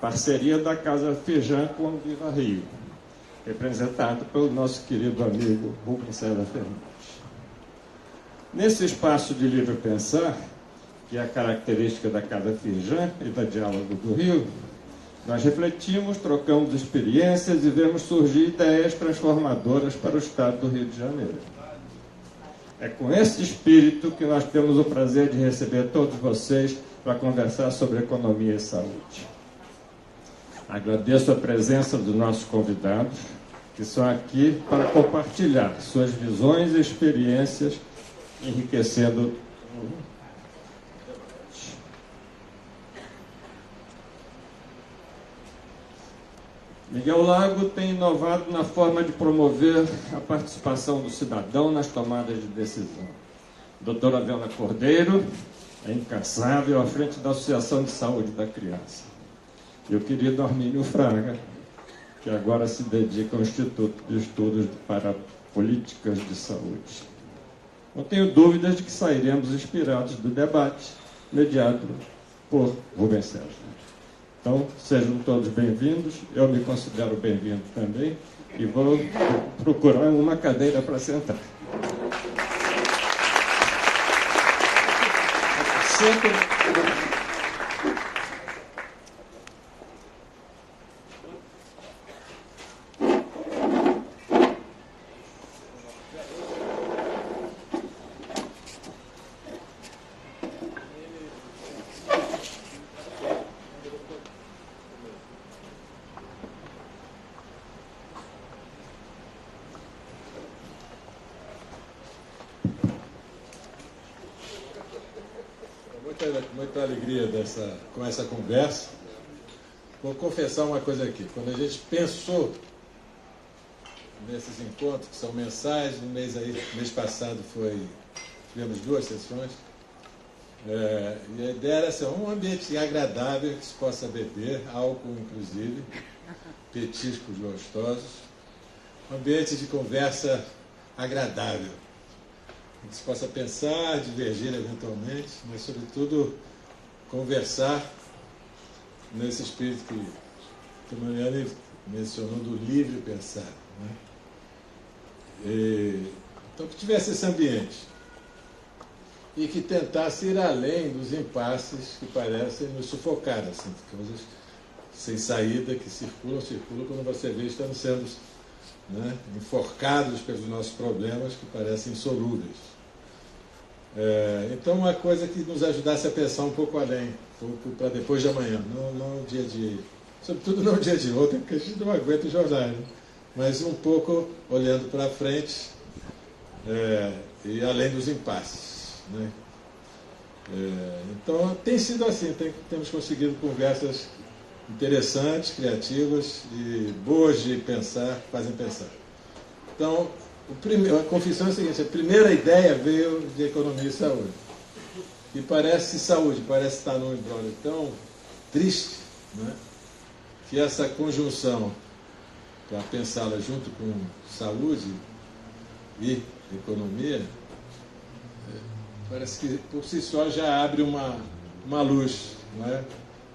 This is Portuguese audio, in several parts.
parceria da Casa Firjan com o Viva Rio, representado pelo nosso querido amigo Rubens César Fernandes. Nesse espaço de livre pensar, que é a característica da Casa Firjan e da Diálogo do Rio, nós refletimos, trocamos experiências e vemos surgir ideias transformadoras para o Estado do Rio de Janeiro. É com esse espírito que nós temos o prazer de receber todos vocês para conversar sobre economia e saúde. Agradeço a presença dos nossos convidados, que estão aqui para compartilhar suas visões e experiências, enriquecendo o Miguel Lago tem inovado na forma de promover a participação do cidadão nas tomadas de decisão. Doutora Velna Cordeiro é incansável à frente da Associação de Saúde da Criança. E o querido Armínio Fraga, que agora se dedica ao Instituto de Estudos para Políticas de Saúde. Não tenho dúvidas de que sairemos inspirados do debate mediado por Rubens César. Então, sejam todos bem-vindos, eu me considero bem-vindo também, e vou procurar uma cadeira para sentar. Muita alegria com essa conversa. Vou confessar uma coisa aqui. Quando a gente pensou nesses encontros, que são mensais, mês passado tivemos 2 sessões, e a ideia era ser um ambiente agradável, que se possa beber, álcool inclusive, petiscos gostosos, um ambiente de conversa agradável, que se possa pensar, divergir eventualmente, mas, sobretudo, conversar nesse espírito que a Mariana mencionou, do livre pensar. Né? Então, que tivesse esse ambiente e que tentasse ir além dos impasses que parecem nos sufocar, assim, coisas sem saída, que circulam quando você vê, estamos sendo, né, enforcados pelos nossos problemas que parecem insolúveis. Então, uma coisa que nos ajudasse a pensar um pouco além, para depois de amanhã, não dia de... Sobretudo não dia de ontem, porque a gente não aguenta os jornais, né? Mas um pouco olhando para frente e além dos impasses. Né? Então, tem sido assim, temos conseguido conversas interessantes, criativas e boas de pensar, que fazem pensar. Então, a confissão é a seguinte: a primeira ideia veio de economia e saúde. E parece estar num embrólio tão triste, né, que essa conjunção, para pensá-la junto com saúde e economia, parece que por si só já abre uma luz. Né?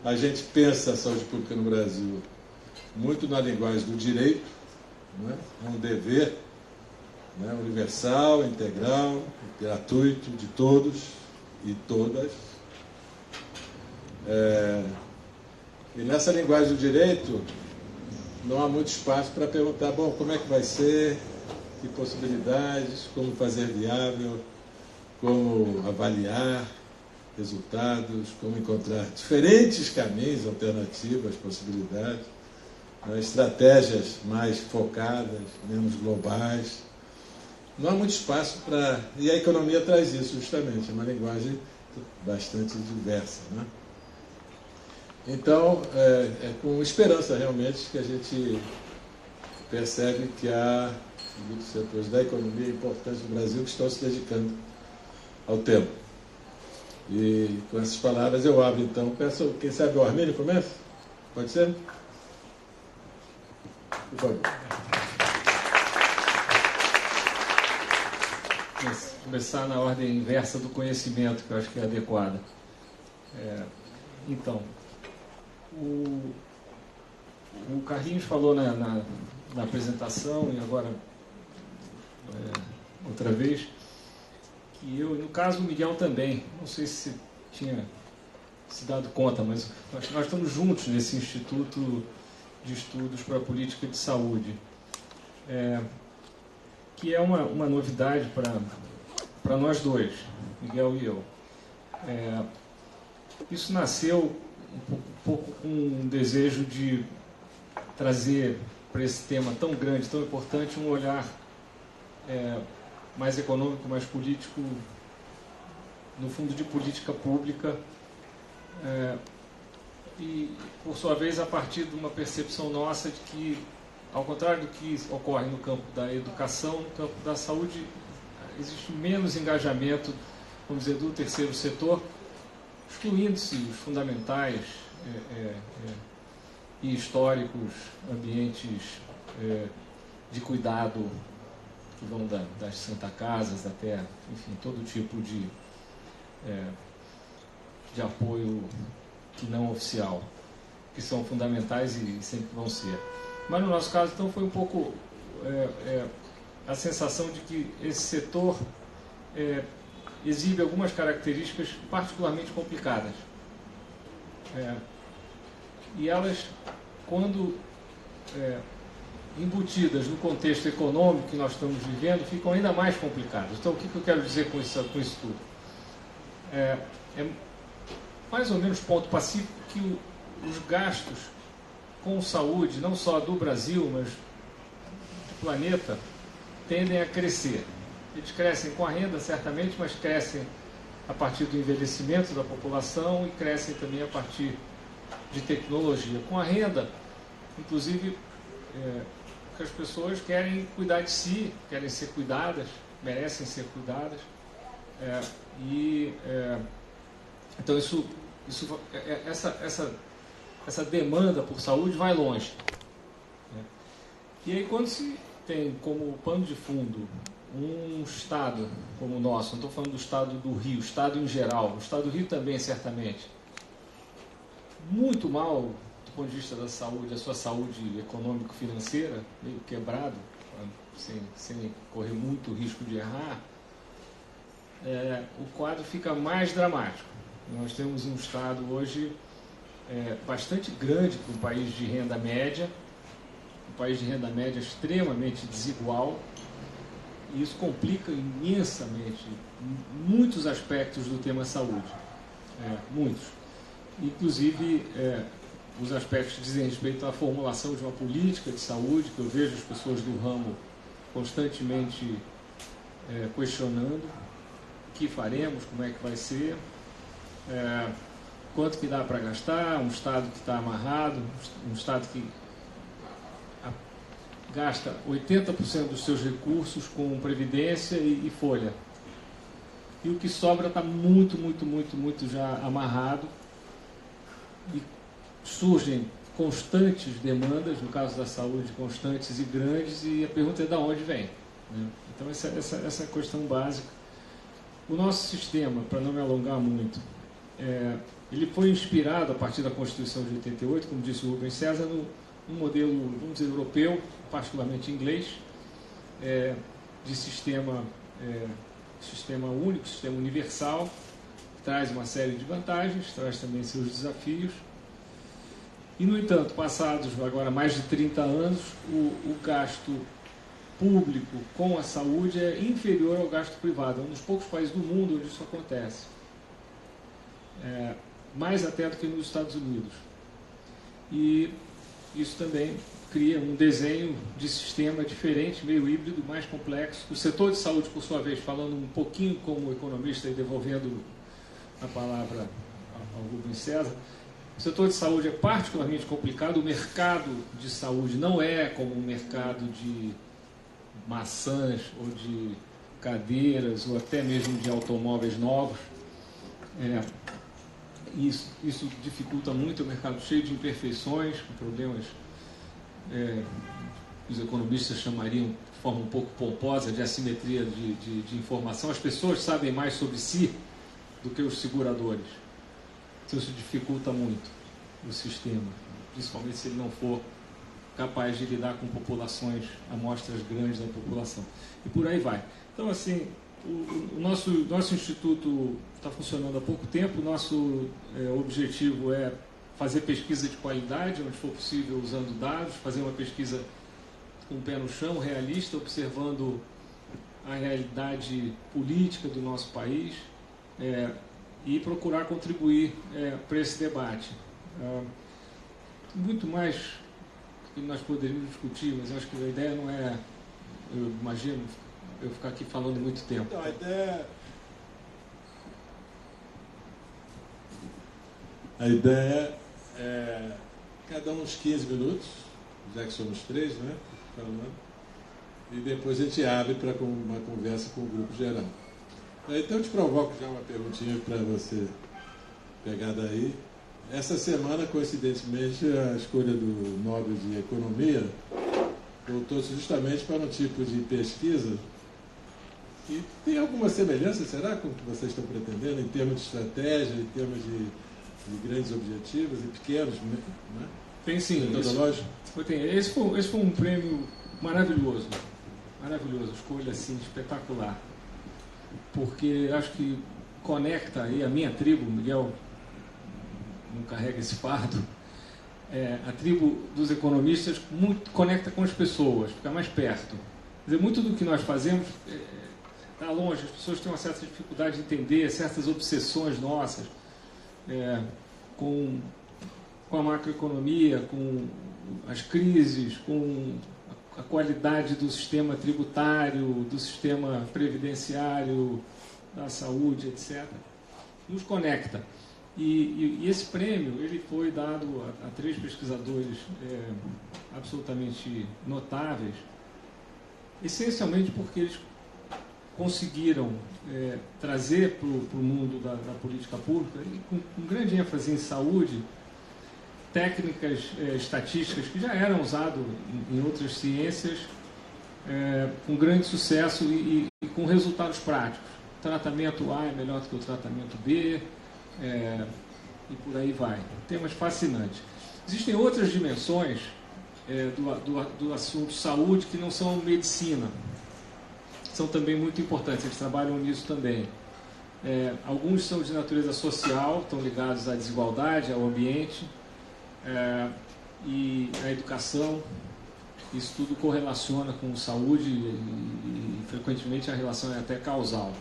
A gente pensa a saúde pública no Brasil muito na linguagem do direito, né? É um dever, né? Universal, integral, gratuito, de todos e todas. E nessa linguagem do direito não há muito espaço para perguntar, bom, como é que vai ser, que possibilidades, como fazer viável, como avaliar resultados, como encontrar diferentes caminhos, alternativas, possibilidades, né, estratégias mais focadas, menos globais. Não há muito espaço para... E a economia traz isso, justamente, é uma linguagem bastante diversa. Né? Então, é com esperança, realmente, que a gente percebe que há muitos setores da economia importantes do Brasil que estão se dedicando ao tema. E com essas palavras eu abro, então. Peço, quem sabe o Armínio começa? Pode ser? Por favor. Começar na ordem inversa do conhecimento, que eu acho que é adequada. Então, Carlinhos falou na apresentação e agora outra vez, que eu, no caso o Miguel também, não sei se tinha se dado conta, mas nós estamos juntos nesse Instituto de Estudos para a Política de Saúde, que é uma novidade para nós dois, Miguel e eu. Isso nasceu um pouco com um desejo de trazer para esse tema tão grande, tão importante, um olhar mais econômico, mais político, no fundo de política pública, e, por sua vez, a partir de uma percepção nossa de que, ao contrário do que ocorre no campo da educação, no campo da saúde, existe menos engajamento, vamos dizer, do terceiro setor, excluindo-se os fundamentais e históricos ambientes de cuidado que vão das Santa Casas até, enfim, todo tipo de apoio que não oficial, que são fundamentais e sempre vão ser. Mas no nosso caso, então, foi um pouco a sensação de que esse setor exibe algumas características particularmente complicadas. E elas, quando embutidas no contexto econômico que nós estamos vivendo, ficam ainda mais complicadas. Então, o que eu quero dizer com isso tudo? É mais ou menos ponto pacífico que os gastos com saúde, não só do Brasil, mas do planeta, tendem a crescer. Eles crescem com a renda, certamente, mas crescem a partir do envelhecimento da população e crescem também a partir de tecnologia. Com a renda, inclusive, que as pessoas querem cuidar de si, querem ser cuidadas, merecem ser cuidadas. Então, essa demanda por saúde vai longe. E aí, quando se tem como pano de fundo um estado como o nosso, não estou falando do estado do Rio, o estado em geral, o estado do Rio também, certamente, muito mal do ponto de vista da saúde, a sua saúde econômico-financeira, meio quebrado, sem correr muito risco de errar, o quadro fica mais dramático. Nós temos um estado hoje bastante grande para um país de renda média, um país de renda média extremamente desigual, e isso complica imensamente muitos aspectos do tema saúde, muitos. Inclusive, os aspectos que dizem respeito à formulação de uma política de saúde, que eu vejo as pessoas do ramo constantemente questionando, o que faremos, como é que vai ser, quanto que dá para gastar, um Estado que está amarrado, um Estado que gasta 80% dos seus recursos com previdência e folha. E o que sobra está muito já amarrado, e surgem constantes demandas, no caso da saúde, constantes e grandes, e a pergunta é de onde vem, né? Então essa é a questão básica. O nosso sistema, para não me alongar muito, ele foi inspirado a partir da Constituição de 88, como disse o Rubens César, num modelo, vamos dizer, europeu, particularmente inglês, de sistema único, sistema universal, que traz uma série de vantagens, traz também seus desafios. E, no entanto, passados agora mais de 30 anos, o gasto público com a saúde é inferior ao gasto privado. É um dos poucos países do mundo onde isso acontece. Mais até do que nos Estados Unidos. E isso também cria um desenho de sistema diferente, meio híbrido, mais complexo. O setor de saúde, por sua vez, falando um pouquinho como economista e devolvendo a palavra ao Rubens César, o setor de saúde é particularmente complicado. O mercado de saúde não é como um mercado de maçãs ou de cadeiras ou até mesmo de automóveis novos. Isso dificulta muito, o mercado cheio de imperfeições, com problemas que os economistas chamariam de forma um pouco pomposa de assimetria de informação. As pessoas sabem mais sobre si do que os seguradores. Então isso dificulta muito o sistema, principalmente se ele não for capaz de lidar com populações, amostras grandes da população. E por aí vai. Então, assim, o nosso instituto está funcionando há pouco tempo. O nosso objetivo é fazer pesquisa de qualidade, onde for possível, usando dados, fazer uma pesquisa com o pé no chão, realista, observando a realidade política do nosso país, e procurar contribuir para esse debate. Muito mais que nós poderíamos discutir, mas acho que a ideia não é, eu imagino, eu ficar aqui falando muito tempo. Então, a ideia é cada uns 15 minutos, já que somos 3, né? Falando, e depois a gente abre para uma conversa com o grupo geral. Então eu te provoco já uma perguntinha para você pegar daí. Essa semana, coincidentemente, a escolha do Nobel de Economia voltou-se justamente para um tipo de pesquisa que tem alguma semelhança, será, com o que vocês estão pretendendo, em termos de estratégia, em termos de grandes objetivos e pequenos, né? Tem sim. Metodológico? Esse foi um prêmio maravilhoso. Maravilhoso, escolha assim, espetacular. Porque acho que conecta aí a minha tribo, Miguel não carrega esse fardo, a tribo dos economistas muito conecta com as pessoas, fica mais perto. Quer dizer, muito do que nós fazemos está longe, as pessoas têm uma certa dificuldade de entender certas obsessões nossas com a macroeconomia, com as crises, com a qualidade do sistema tributário, do sistema previdenciário, da saúde, etc. Nos conecta. E esse prêmio ele foi dado a 3 pesquisadores absolutamente notáveis, essencialmente porque eles conseguiram trazer para o mundo da política pública, e com grande ênfase em saúde, técnicas estatísticas que já eram usadas em outras ciências, com grande sucesso e com resultados práticos. O tratamento A é melhor do que o tratamento B, e por aí vai. Temas fascinantes. Existem outras dimensões do assunto saúde que não são medicina. São também muito importantes, eles trabalham nisso também. Alguns são de natureza social, estão ligados à desigualdade, ao ambiente, e à educação. Isso tudo correlaciona com saúde e frequentemente a relação é até causal.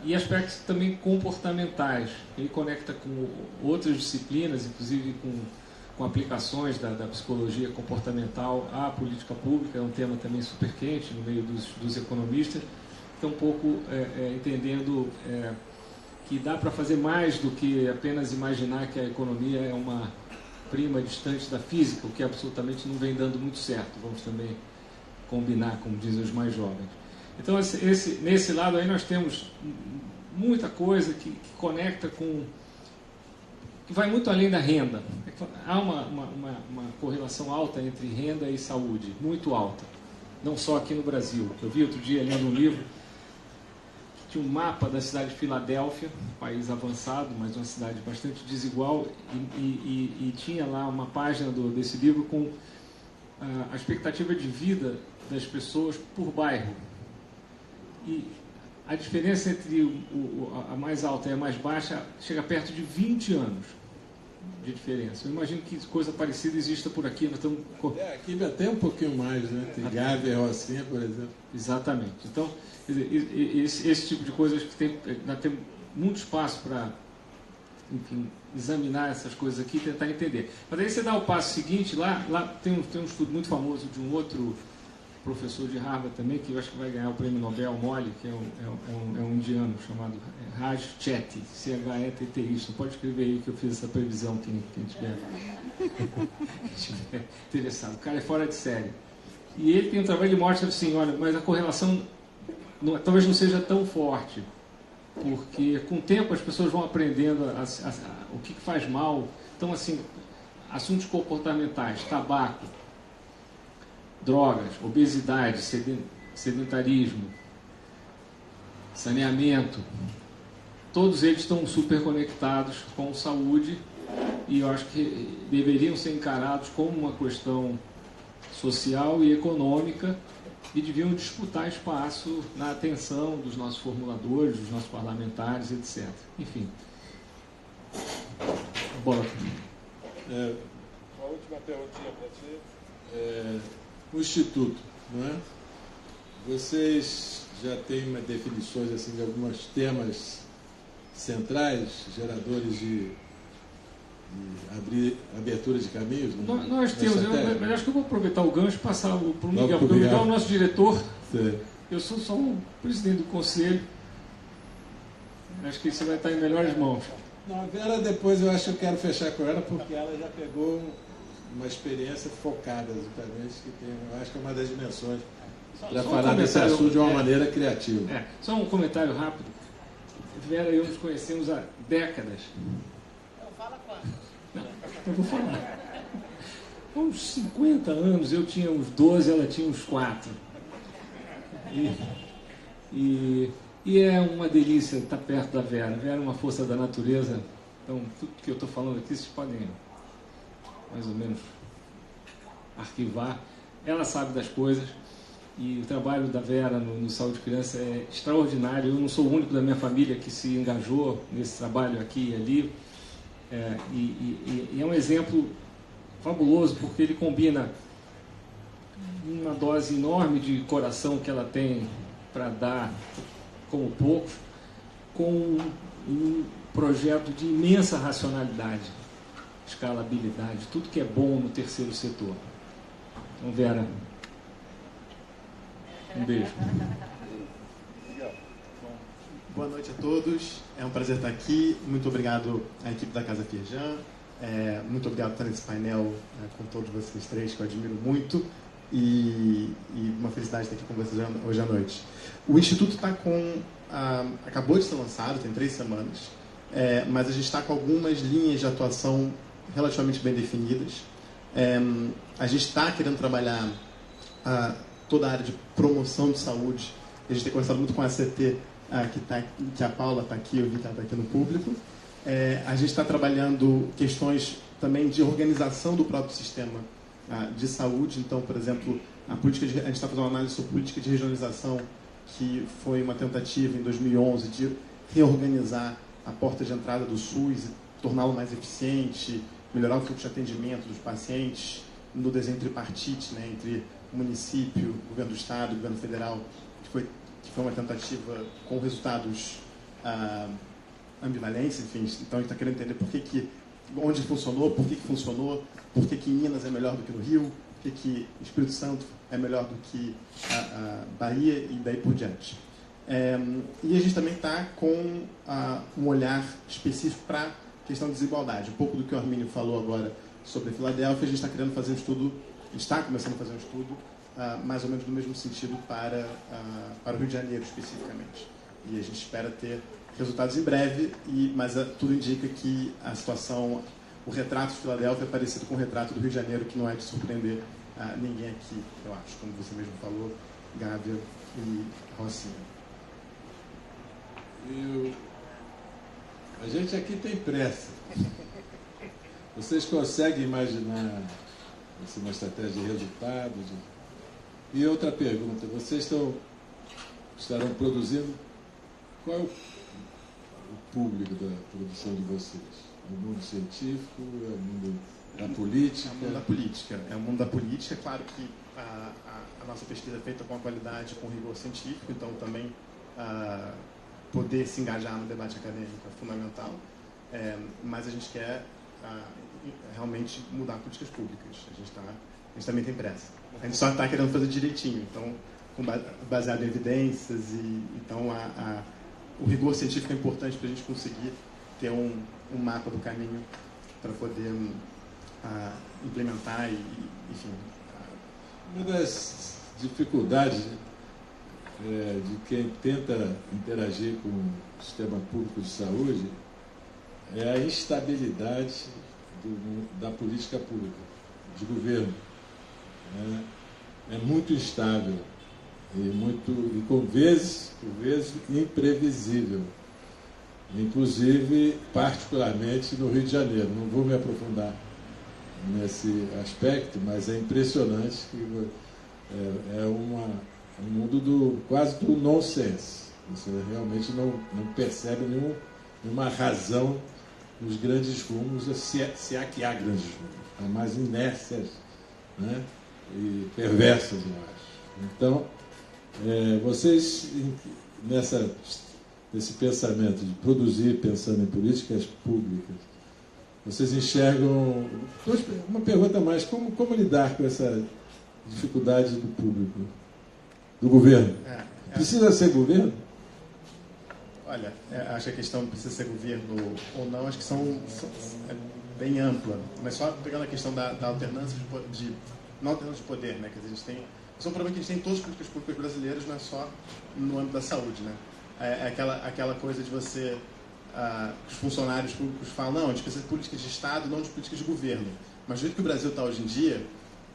E aspectos também comportamentais. Ele conecta com outras disciplinas, inclusive com aplicações da psicologia comportamental à política pública. É um tema também super quente no meio dos economistas. Estão um pouco entendendo que dá para fazer mais do que apenas imaginar que a economia é uma prima distante da física, o que absolutamente não vem dando muito certo. Vamos também combinar, como dizem os mais jovens. Então, nesse lado aí nós temos muita coisa que conecta com... que vai muito além da renda. Há uma correlação alta entre renda e saúde, muito alta. Não só aqui no Brasil. Eu vi outro dia lendo um livro que tinha um mapa da cidade de Filadélfia, um país avançado, mas uma cidade bastante desigual, e tinha lá uma página desse livro com a expectativa de vida das pessoas por bairro. E a diferença entre a mais alta e a mais baixa chega perto de 20 anos de diferença. Eu imagino que coisa parecida exista por aqui. Nós estamos... aqui até um pouquinho mais, né? Tem Gávea e Rocinha, por exemplo. Exatamente. Então, quer dizer, esse tipo de coisas que nós temos muito espaço para, enfim, examinar essas coisas aqui e tentar entender. Mas aí você dá o passo seguinte, lá tem um estudo muito famoso de um outro professor de Harvard também, que eu acho que vai ganhar o prêmio Nobel Moli, que é um indiano chamado Raj Chetty, C-H-E-T-T-I. Você pode escrever aí que eu fiz essa previsão, quem tiver interessado. O cara é fora de série. E ele tem um trabalho de mostra assim, olha, mas a correlação talvez não seja tão forte, porque com o tempo as pessoas vão aprendendo o que faz mal. Então, assim, assuntos comportamentais, tabaco, drogas, obesidade, sedentarismo, saneamento, todos eles estão super conectados com saúde e eu acho que deveriam ser encarados como uma questão social e econômica e deviam disputar espaço na atenção dos nossos formuladores, dos nossos parlamentares, etc. Enfim. Bora. Uma última perguntinha para você. O Instituto, não é? Vocês já têm definições assim, de alguns temas centrais, geradores de abertura de caminhos? Nós temos, mas acho que eu vou aproveitar o gancho e passar para o Miguel, porque o Miguel é o nosso diretor. Sim. Eu sou só o presidente do conselho. Acho que isso vai estar em melhores mãos. Não, a Vera, depois eu acho que eu quero fechar com ela, porque ela já pegou uma experiência focada, exatamente, que tem, eu acho que é uma das dimensões para falar desse assunto de uma maneira criativa. Só um comentário rápido. Vera e eu nos conhecemos há décadas. Não fala quanto? Não, eu vou falar. Há uns 50 anos, eu tinha uns 12, ela tinha uns 4. E é uma delícia estar perto da Vera. A Vera é uma força da natureza. Então, tudo que eu estou falando aqui, vocês podem mais ou menos arquivar. Ela sabe das coisas. E o trabalho da Vera no Saúde de Criança é extraordinário. Eu não sou o único da minha família que se engajou nesse trabalho aqui e ali. E é um exemplo fabuloso, porque ele combina uma dose enorme de coração que ela tem para dar, como poucos, com um projeto de imensa racionalidade, escalabilidade, tudo que é bom no terceiro setor. Então, Vera, um beijo. Boa noite a todos, é um prazer estar aqui. Muito obrigado à equipe da Casa Firjan, muito obrigado por estar nesse painel com todos vocês três, que eu admiro muito, e uma felicidade estar aqui com vocês hoje à noite. O Instituto está acabou de ser lançado, tem 3 semanas, mas a gente está com algumas linhas de atuação relativamente bem definidas. A gente está querendo trabalhar toda a área de promoção de saúde. A gente tem conversado muito com a ACT, que a Paula está aqui, eu vi que ela está aqui no público. A gente está trabalhando questões também de organização do próprio sistema de saúde. Então, por exemplo, a gente está fazendo uma análise sobre política de regionalização, que foi uma tentativa em 2011 de reorganizar a porta de entrada do SUS e torná-lo mais eficiente, melhorar o fluxo de atendimento dos pacientes no desenho tripartite, né, entre o município, o governo do estado, o governo federal, que foi uma tentativa com resultados ambivalentes, enfim. Então a gente está querendo entender onde funcionou, por que funcionou, por que Minas é melhor do que no Rio, por que Espírito Santo é melhor do que a Bahia e daí por diante. E a gente também está com um olhar específico para a questão de desigualdade. Um pouco do que o Armínio falou agora sobre a Filadélfia, a gente está querendo fazer um estudo, está começando a fazer um estudo mais ou menos no mesmo sentido para o Rio de Janeiro especificamente. E a gente espera ter resultados em breve, mas tudo indica que a situação, o retrato de Filadélfia é parecido com o retrato do Rio de Janeiro, que não é de surpreender ninguém aqui, eu acho, como você mesmo falou, Gávea e Rocinha. A gente aqui tem pressa. Vocês conseguem imaginar uma estratégia de resultado? E outra pergunta, vocês estarão produzindo, qual é o público da produção de vocês? É o mundo científico? É o mundo da política? É o mundo da política. É o mundo da política. É claro que a nossa pesquisa é feita com a qualidade, com rigor científico, então também poder se engajar no debate acadêmico é fundamental, mas a gente quer realmente mudar políticas públicas. A gente também tem pressa. A gente só está querendo fazer direitinho, então, baseado em evidências, então o rigor científico é importante para a gente conseguir ter um mapa do caminho para poder implementar enfim. Uma das dificuldades de quem tenta interagir com o sistema público de saúde é a instabilidade da política pública, de governo. É muito instável e por vezes imprevisível. inclusive, particularmente no Rio de Janeiro. Não vou me aprofundar nesse aspecto, mas é impressionante que é um mundo quase do nonsense. Você realmente não percebe nenhuma razão nos grandes rumos, se há que há grandes rumos. Há mais inércias, né, e perversas, eu acho. Então, vocês, nesse pensamento de produzir pensando em políticas públicas, vocês enxergam... Uma pergunta mais, como lidar com essa dificuldade do público, do governo? Precisa ser governo? Olha, acho que a questão precisa ser governo ou não, acho que é bem ampla. Mas só pegando a questão da alternância não alternância de poder, né? Que a gente tem... Isso é um problema que a gente tem em todas as políticas públicas brasileiras, não é só no âmbito da saúde, né? É aquela coisa de você... os funcionários públicos falam, não, a gente precisa de políticas de Estado, não de políticas de governo. Mas do jeito que o Brasil está hoje em dia,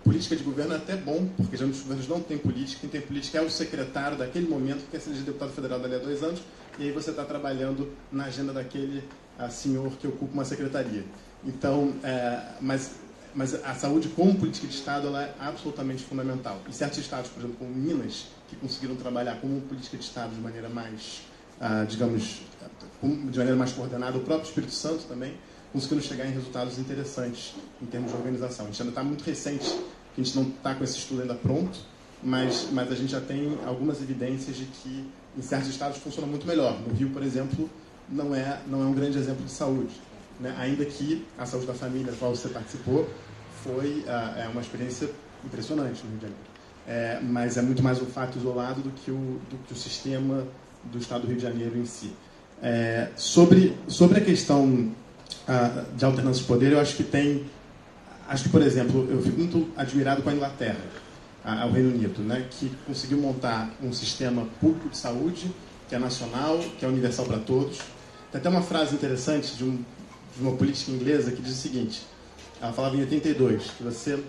política de governo é até bom, porque já os governos não têm política, quem tem política é o secretário daquele momento, que quer ser deputado federal dali a 2 anos, e aí você está trabalhando na agenda daquele senhor que ocupa uma secretaria. Então, mas a saúde como política de Estado ela é absolutamente fundamental. E certos estados, por exemplo, como Minas, que conseguiram trabalhar como política de Estado de maneira mais, digamos, de maneira mais coordenada, o próprio Espírito Santo também, conseguiram chegar em resultados interessantes em termos de organização. A gente ainda está muito recente, a gente não está com esse estudo ainda pronto, mas a gente já tem algumas evidências de que em certos estados funciona muito melhor. No Rio, por exemplo, não é um grande exemplo de saúde, né? Ainda que a saúde da família, da qual você participou, foi uma experiência impressionante no Rio de Janeiro. Mas é muito mais um fato isolado do que o sistema do estado do Rio de Janeiro em si. Sobre a questão de alternância de poder, eu acho que por exemplo, eu fico muito admirado com a Inglaterra, o Reino Unido, né, que conseguiu montar um sistema público de saúde, que é nacional, que é universal para todos. Tem até uma frase interessante de uma política inglesa que diz o seguinte, ela falava em 82, que você,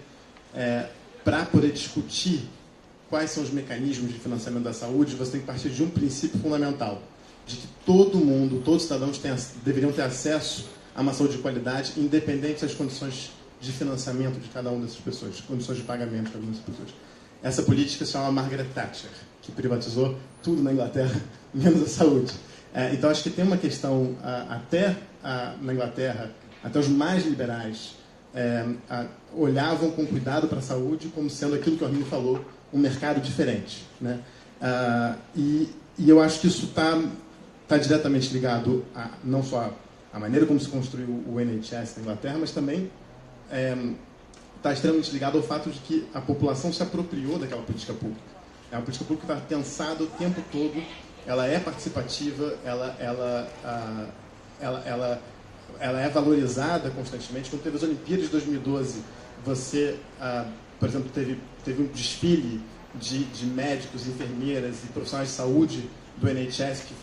para poder discutir quais são os mecanismos de financiamento da saúde, você tem que partir de um princípio fundamental, de que todo mundo, todos os cidadãos deveriam ter acesso a uma saúde de qualidade, independente das condições de financiamento de cada uma dessas pessoas, condições de pagamento de cada uma dessas pessoas. Essa política se chama Margaret Thatcher, que privatizou tudo na Inglaterra, menos a saúde. Então, acho que tem uma questão, na Inglaterra, até os mais liberais olhavam com cuidado para a saúde como sendo aquilo que o Arminio falou, um mercado diferente, né? E eu acho que isso está diretamente ligado não só à maneira como se construiu o NHS na Inglaterra, mas também está extremamente ligado ao fato de que a população se apropriou daquela política pública. É uma política pública que está pensada o tempo todo, ela é participativa, ela é valorizada constantemente. Quando teve as Olimpíadas de 2012, você, por exemplo, teve um desfile de médicos, enfermeiras e profissionais de saúde do NHS que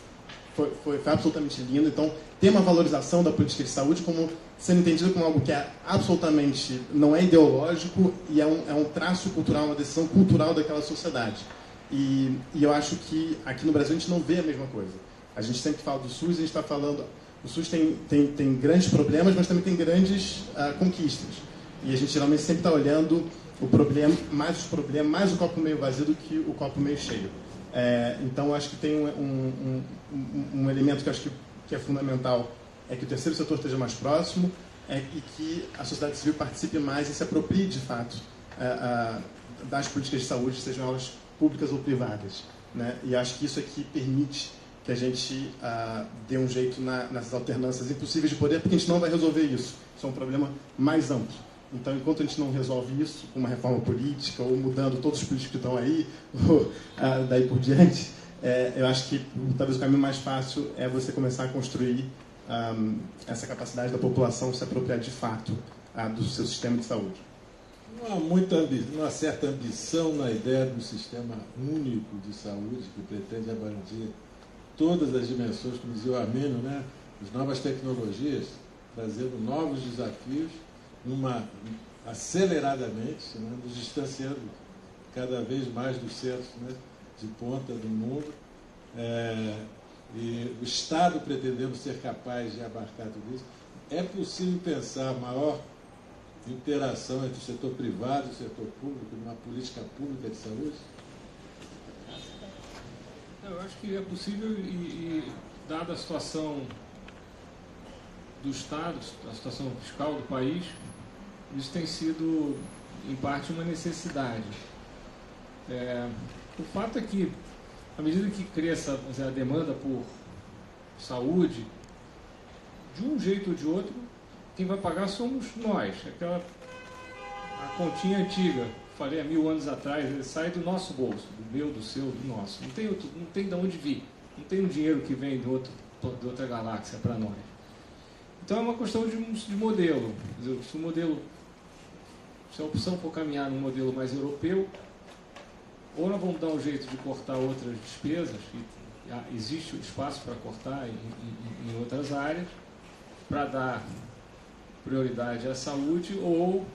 foi absolutamente lindo. Então, tem uma valorização da política de saúde como sendo entendida como algo que absolutamente não é ideológico e é um traço cultural, uma decisão cultural daquela sociedade. E eu acho que aqui no Brasil a gente não vê a mesma coisa. A gente sempre fala do SUS, a gente está falando... O SUS tem grandes problemas, mas também tem grandes conquistas. E a gente geralmente sempre está olhando o problema, mais o copo meio vazio do que o copo meio cheio. Então, eu acho que tem um elemento que eu acho que é fundamental, é que o terceiro setor esteja mais próximo e que a sociedade civil participe mais e se aproprie, de fato, das políticas de saúde, sejam elas públicas ou privadas, né? E acho que isso aqui permite que a gente dê um jeito nessas alternâncias impossíveis de poder, porque a gente não vai resolver isso. Isso é um problema mais amplo. Então, enquanto a gente não resolve isso com uma reforma política ou mudando todos os políticos que estão aí, ou daí por diante, eu acho que talvez o caminho mais fácil é você começar a construir essa capacidade da população se apropriar de fato do seu sistema de saúde. Não há uma certa ambição na ideia do sistema único de saúde que pretende abranger todas as dimensões, como dizia o Arminio, né? As novas tecnologias, trazendo novos desafios, aceleradamente, né? Nos distanciando cada vez mais dos centros, né? De ponta do mundo. e o Estado pretendendo ser capaz de abarcar tudo isso, é possível pensar maior interação entre o setor privado e o setor público numa política pública de saúde? Eu acho que é possível e dada a situação do Estado, a situação fiscal do país, isso tem sido, em parte, uma necessidade. O fato é que, à medida que cresça a demanda por saúde, de um jeito ou de outro, quem vai pagar somos nós. A continha antiga, falei há 1000 anos atrás, sai do nosso bolso, do meu, do seu, do nosso. Não tem de onde vir. Não tem um dinheiro que vem de outra galáxia para nós. Então é uma questão de modelo. Se a opção for caminhar num modelo mais europeu, ou nós vamos dar um jeito de cortar outras despesas, e existe espaço para cortar em outras áreas, para dar prioridade à saúde, ou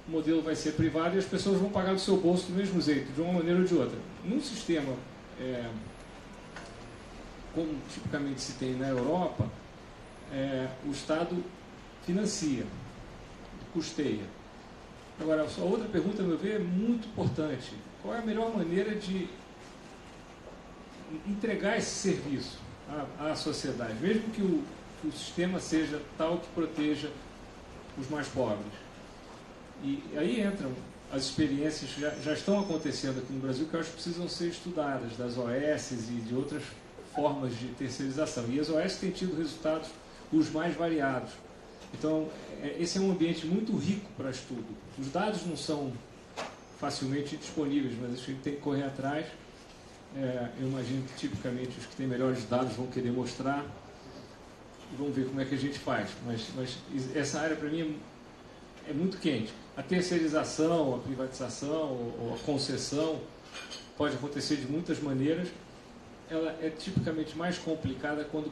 o modelo vai ser privado e as pessoas vão pagar do seu bolso do mesmo jeito, de uma maneira ou de outra. Num sistema como tipicamente se tem na Europa, o Estado financia, custeia. Agora, a outra pergunta, a meu ver, é muito importante. Qual é a melhor maneira de entregar esse serviço à sociedade, mesmo que o sistema seja tal que proteja os mais pobres? E aí entram as experiências que já estão acontecendo aqui no Brasil, que eu acho que precisam ser estudadas, das OSs e de outras formas de terceirização. E as OS têm tido resultados os mais variados. Então, esse é um ambiente muito rico para estudo. Os dados não são facilmente disponíveis, mas a gente tem que correr atrás. Eu imagino que, tipicamente, os que têm melhores dados vão querer mostrar. E vamos ver como é que a gente faz. Mas essa área, para mim, é muito quente. A terceirização, a privatização ou a concessão pode acontecer de muitas maneiras. Ela é tipicamente mais complicada quando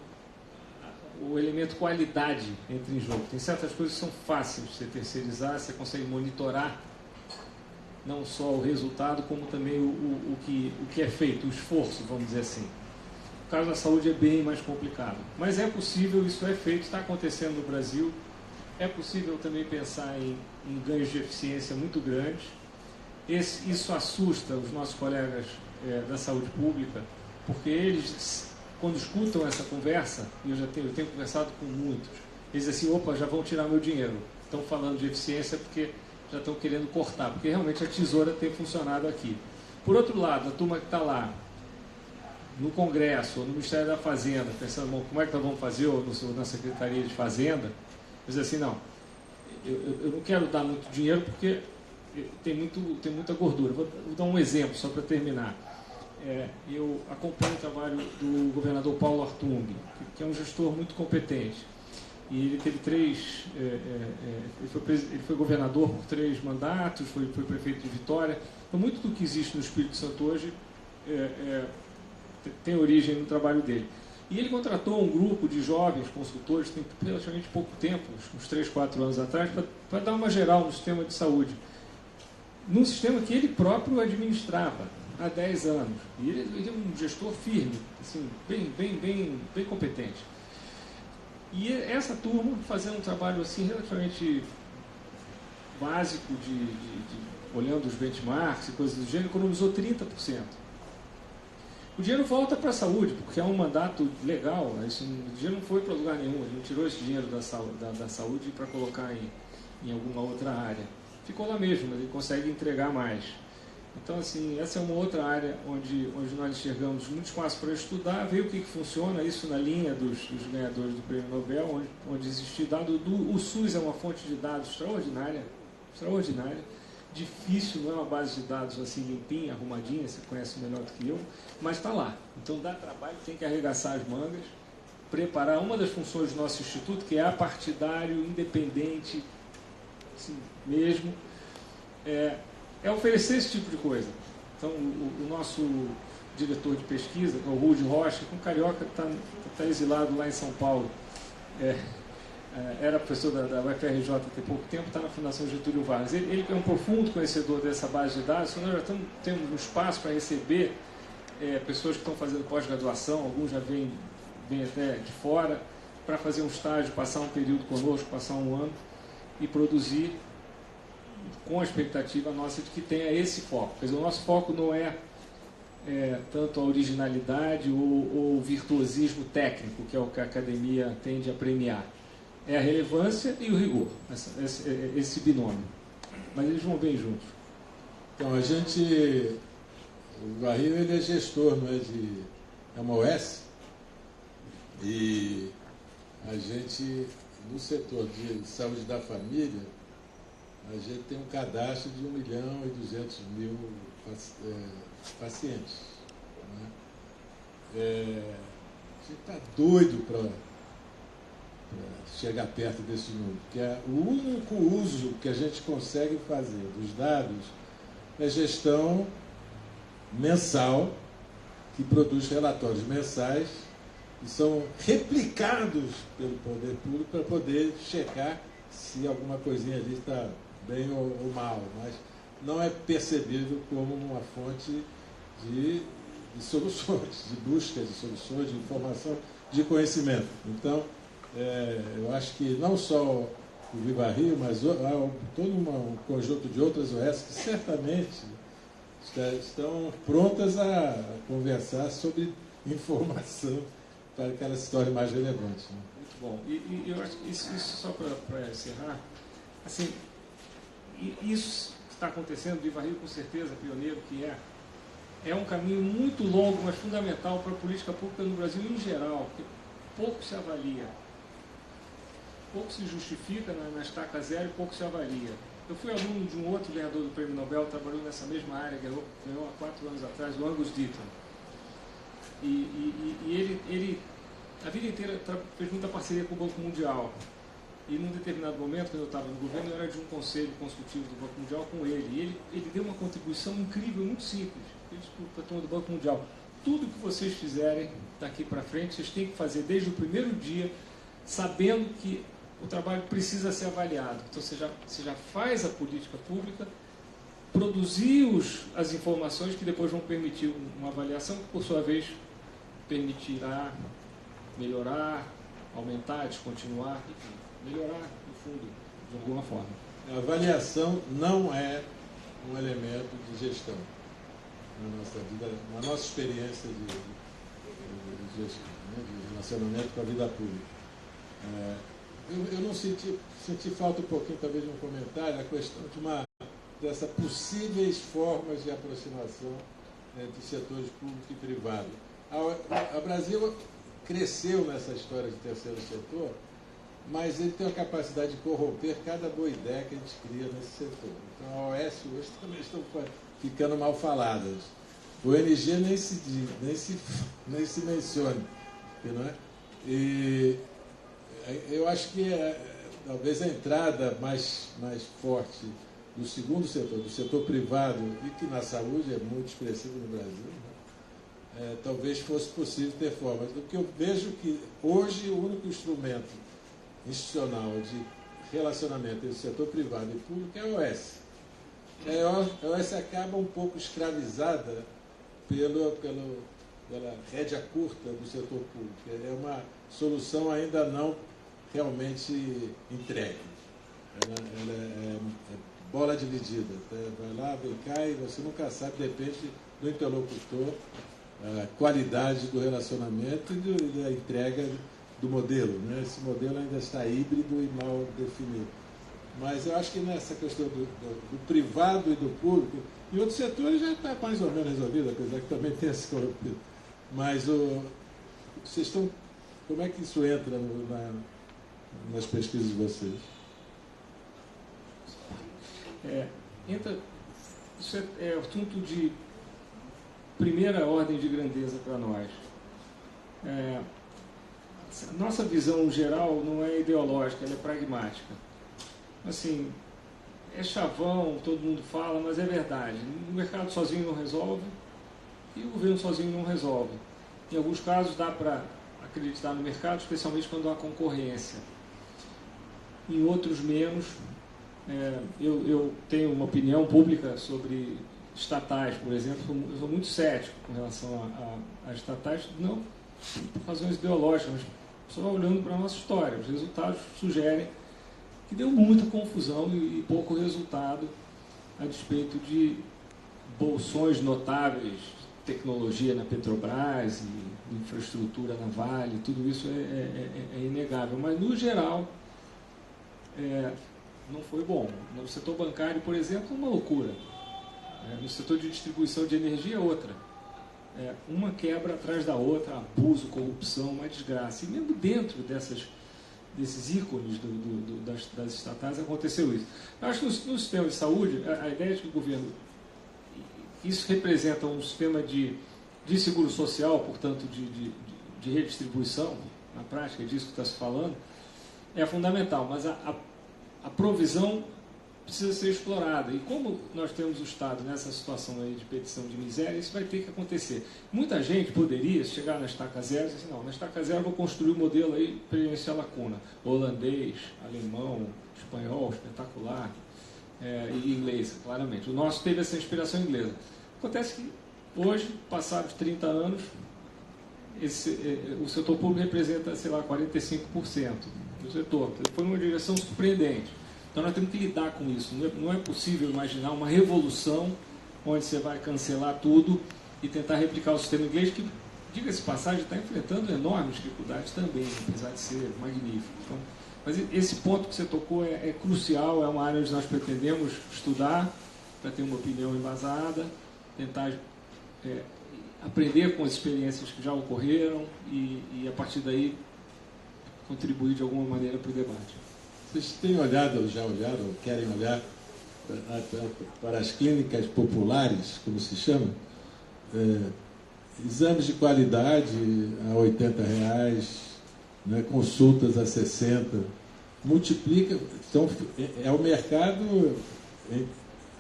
o elemento qualidade entra em jogo. Tem certas coisas que são fáceis de você terceirizar, você consegue monitorar não só o resultado, como também o que é feito, o esforço, vamos dizer assim. O caso da saúde é bem mais complicado. Mas é possível, isso é feito, está acontecendo no Brasil. É possível também pensar em ganhos de eficiência muito grandes. Isso assusta os nossos colegas da saúde pública, porque eles, quando escutam essa conversa, e eu tenho conversado com muitos, eles dizem assim: opa, já vão tirar meu dinheiro. Estão falando de eficiência porque já estão querendo cortar, porque realmente a tesoura tem funcionado aqui. Por outro lado, a turma que está lá no Congresso ou no Ministério da Fazenda, pensando, bom, como é que nós vamos fazer, ou na Secretaria de Fazenda, diz assim: não, eu não quero dar muito dinheiro porque tem muita gordura. Vou dar um exemplo só para terminar. Eu acompanho o trabalho do governador Paulo Artung, que é um gestor muito competente. E ele teve ele foi governador por 3 mandatos, foi prefeito de Vitória. Então, muito do que existe no Espírito Santo hoje tem origem no trabalho dele. E ele contratou um grupo de jovens consultores, tem relativamente pouco tempo, uns 3, 4 anos atrás, para dar uma geral no sistema de saúde. Num sistema que ele próprio administrava há 10 anos. E ele é um gestor firme, assim, bem competente. E essa turma, fazendo um trabalho assim, relativamente básico, olhando os benchmarks e coisas do gênero, economizou 30%. O dinheiro volta para a saúde, porque é um mandato legal. O dinheiro não foi para lugar nenhum, ele não tirou esse dinheiro da saúde para colocar em alguma outra área. Ficou lá mesmo, mas ele consegue entregar mais. Então, assim, essa é uma outra área onde nós enxergamos muito espaço para estudar, ver o que funciona, isso na linha dos ganhadores do Prêmio Nobel, onde existe dado. O SUS é uma fonte de dados extraordinária, difícil, não é uma base de dados assim limpinha, arrumadinha, você conhece melhor do que eu, mas está lá. Então dá trabalho, tem que arregaçar as mangas, preparar uma das funções do nosso instituto, que é apartidário, independente, assim mesmo, é oferecer esse tipo de coisa. Então, o nosso diretor de pesquisa, que é o Rudy Rocha, que é um carioca que está exilado lá em São Paulo, era professor da UFRJ há pouco tempo, está na Fundação Getúlio Vargas. Ele é um profundo conhecedor dessa base de dados. Nós já temos um espaço para receber pessoas que estão fazendo pós-graduação, alguns já vêm vêm até de fora para fazer um estágio, passar um período conosco, passar um ano e produzir com a expectativa nossa de que tenha esse foco. Quer dizer, o nosso foco não é tanto a originalidade ou o virtuosismo técnico, que é o que a academia tende a premiar. É a relevância e o rigor, esse binômio. Mas eles vão bem juntos. Então, o Vivario, ele é gestor, não é uma OS, e a gente, no setor de saúde da família, a gente tem um cadastro de 1.200.000 pacientes. Né? A gente está doido para chegar perto desse número, porque o único uso que a gente consegue fazer dos dados é gestão mensal, que produz relatórios mensais e são replicados pelo poder público para poder checar se alguma coisinha ali está bem ou mal, mas não é percebido como uma fonte de soluções, de busca de soluções, de informação, de conhecimento. Então, eu acho que não só o Vivario, mas há todo um conjunto de outras OS que certamente estão prontas a conversar sobre informação para que ela se torne mais relevante. Né? Muito bom. E eu acho que isso só para encerrar, assim, isso que está acontecendo, o Vivario com certeza, pioneiro que é um caminho muito longo, mas fundamental para a política pública no Brasil em geral, porque pouco se avalia. Pouco se justifica na estaca zero e pouco se avalia. Eu fui aluno de um outro ganhador do Prêmio Nobel, trabalhou nessa mesma área, ganhou há 4 anos atrás, o Angus Deaton. E ele, a vida inteira, fez muita parceria com o Banco Mundial. E num determinado momento, quando eu estava no governo, eu era de um conselho consultivo do Banco Mundial com ele. E ele deu uma contribuição incrível, muito simples. Ele disse para a turma do Banco Mundial: tudo que vocês fizerem daqui para frente, vocês têm que fazer desde o primeiro dia, sabendo que o trabalho precisa ser avaliado. Então você já faz a política pública, produzir as informações que depois vão permitir uma avaliação que, por sua vez, permitirá melhorar, aumentar, descontinuar, enfim, melhorar, no fundo, de alguma forma. A avaliação não é um elemento de gestão na nossa vida, na nossa experiência de gestão, né, de relacionamento com a vida pública. Eu não senti falta um pouquinho, talvez, de um comentário, a questão dessas possíveis formas de aproximação entre setores público e privado. O Brasil cresceu nessa história de terceiro setor, mas ele tem a capacidade de corromper cada boa ideia que a gente cria nesse setor. Então, a OS hoje também estão ficando mal faladas. O ONG nem se menciona, não é? E eu acho que talvez a entrada mais forte do segundo setor, do setor privado, e que na saúde é muito expressivo no Brasil, né? Talvez fosse possível ter formas. Do que eu vejo que hoje o único instrumento institucional de relacionamento entre o setor privado e público é a OS. A OS acaba um pouco escravizada pela rédea curta do setor público. É uma solução ainda não realmente entregue. Ela é bola dividida. Vai lá, vem cá, e você nunca sabe, depende do interlocutor, a qualidade do relacionamento e da entrega do modelo. Né? Esse modelo ainda está híbrido e mal definido. Mas eu acho que nessa questão do privado e do público, em outros setores já está mais ou menos resolvido, apesar que também tem esse corrompido. Mas vocês estão... Como é que isso entra nas pesquisas de vocês? Isso é assunto de primeira ordem de grandeza para nós. Nossa visão geral não é ideológica, ela é pragmática. Assim, é chavão, todo mundo fala, mas é verdade. O mercado sozinho não resolve e o governo sozinho não resolve. Em alguns casos dá para acreditar no mercado, especialmente quando há concorrência. Em outros menos. Eu tenho uma opinião pública sobre estatais, por exemplo. Eu sou muito cético com relação a estatais, não por razões ideológicas, mas só olhando para a nossa história. Os resultados sugerem que deu muita confusão e pouco resultado a despeito de bolsões notáveis, tecnologia na Petrobras, e infraestrutura na Vale, tudo isso é inegável. Mas, no geral, não foi bom. No setor bancário, por exemplo, uma loucura. No setor de distribuição de energia, outra. Uma quebra atrás da outra, abuso, corrupção, uma desgraça. E mesmo dentro desses ícones das estatais aconteceu isso. Eu acho que no sistema de saúde, a ideia de que o governo... Isso representa um sistema de seguro social, portanto, de redistribuição, na prática, disso que está se falando, é fundamental, mas a provisão precisa ser explorada. E como nós temos o Estado nessa situação aí de petição de miséria, isso vai ter que acontecer. Muita gente poderia chegar na estaca zero e dizer assim, não, na estaca zero eu vou construir um modelo aí para preencher a lacuna. Holandês, alemão, espanhol, espetacular, e inglês, claramente. O nosso teve essa inspiração inglesa. Acontece que hoje, passados 30 anos, o setor público representa, sei lá, 45% do setor. Foi uma direção surpreendente. Então nós temos que lidar com isso. Não é possível imaginar uma revolução onde você vai cancelar tudo e tentar replicar o sistema inglês, que, diga-se de passagem, está enfrentando enormes dificuldades também, apesar de ser magnífico. Então, mas esse ponto que você tocou é crucial, é uma área onde nós pretendemos estudar para ter uma opinião embasada, tentar aprender com as experiências que já ocorreram e a partir daí contribuir de alguma maneira para o debate. Vocês têm olhado, ou já olharam, ou querem olhar para as clínicas populares, como se chama? Exames de qualidade a R$80, né, consultas a 60, multiplica, então é o mercado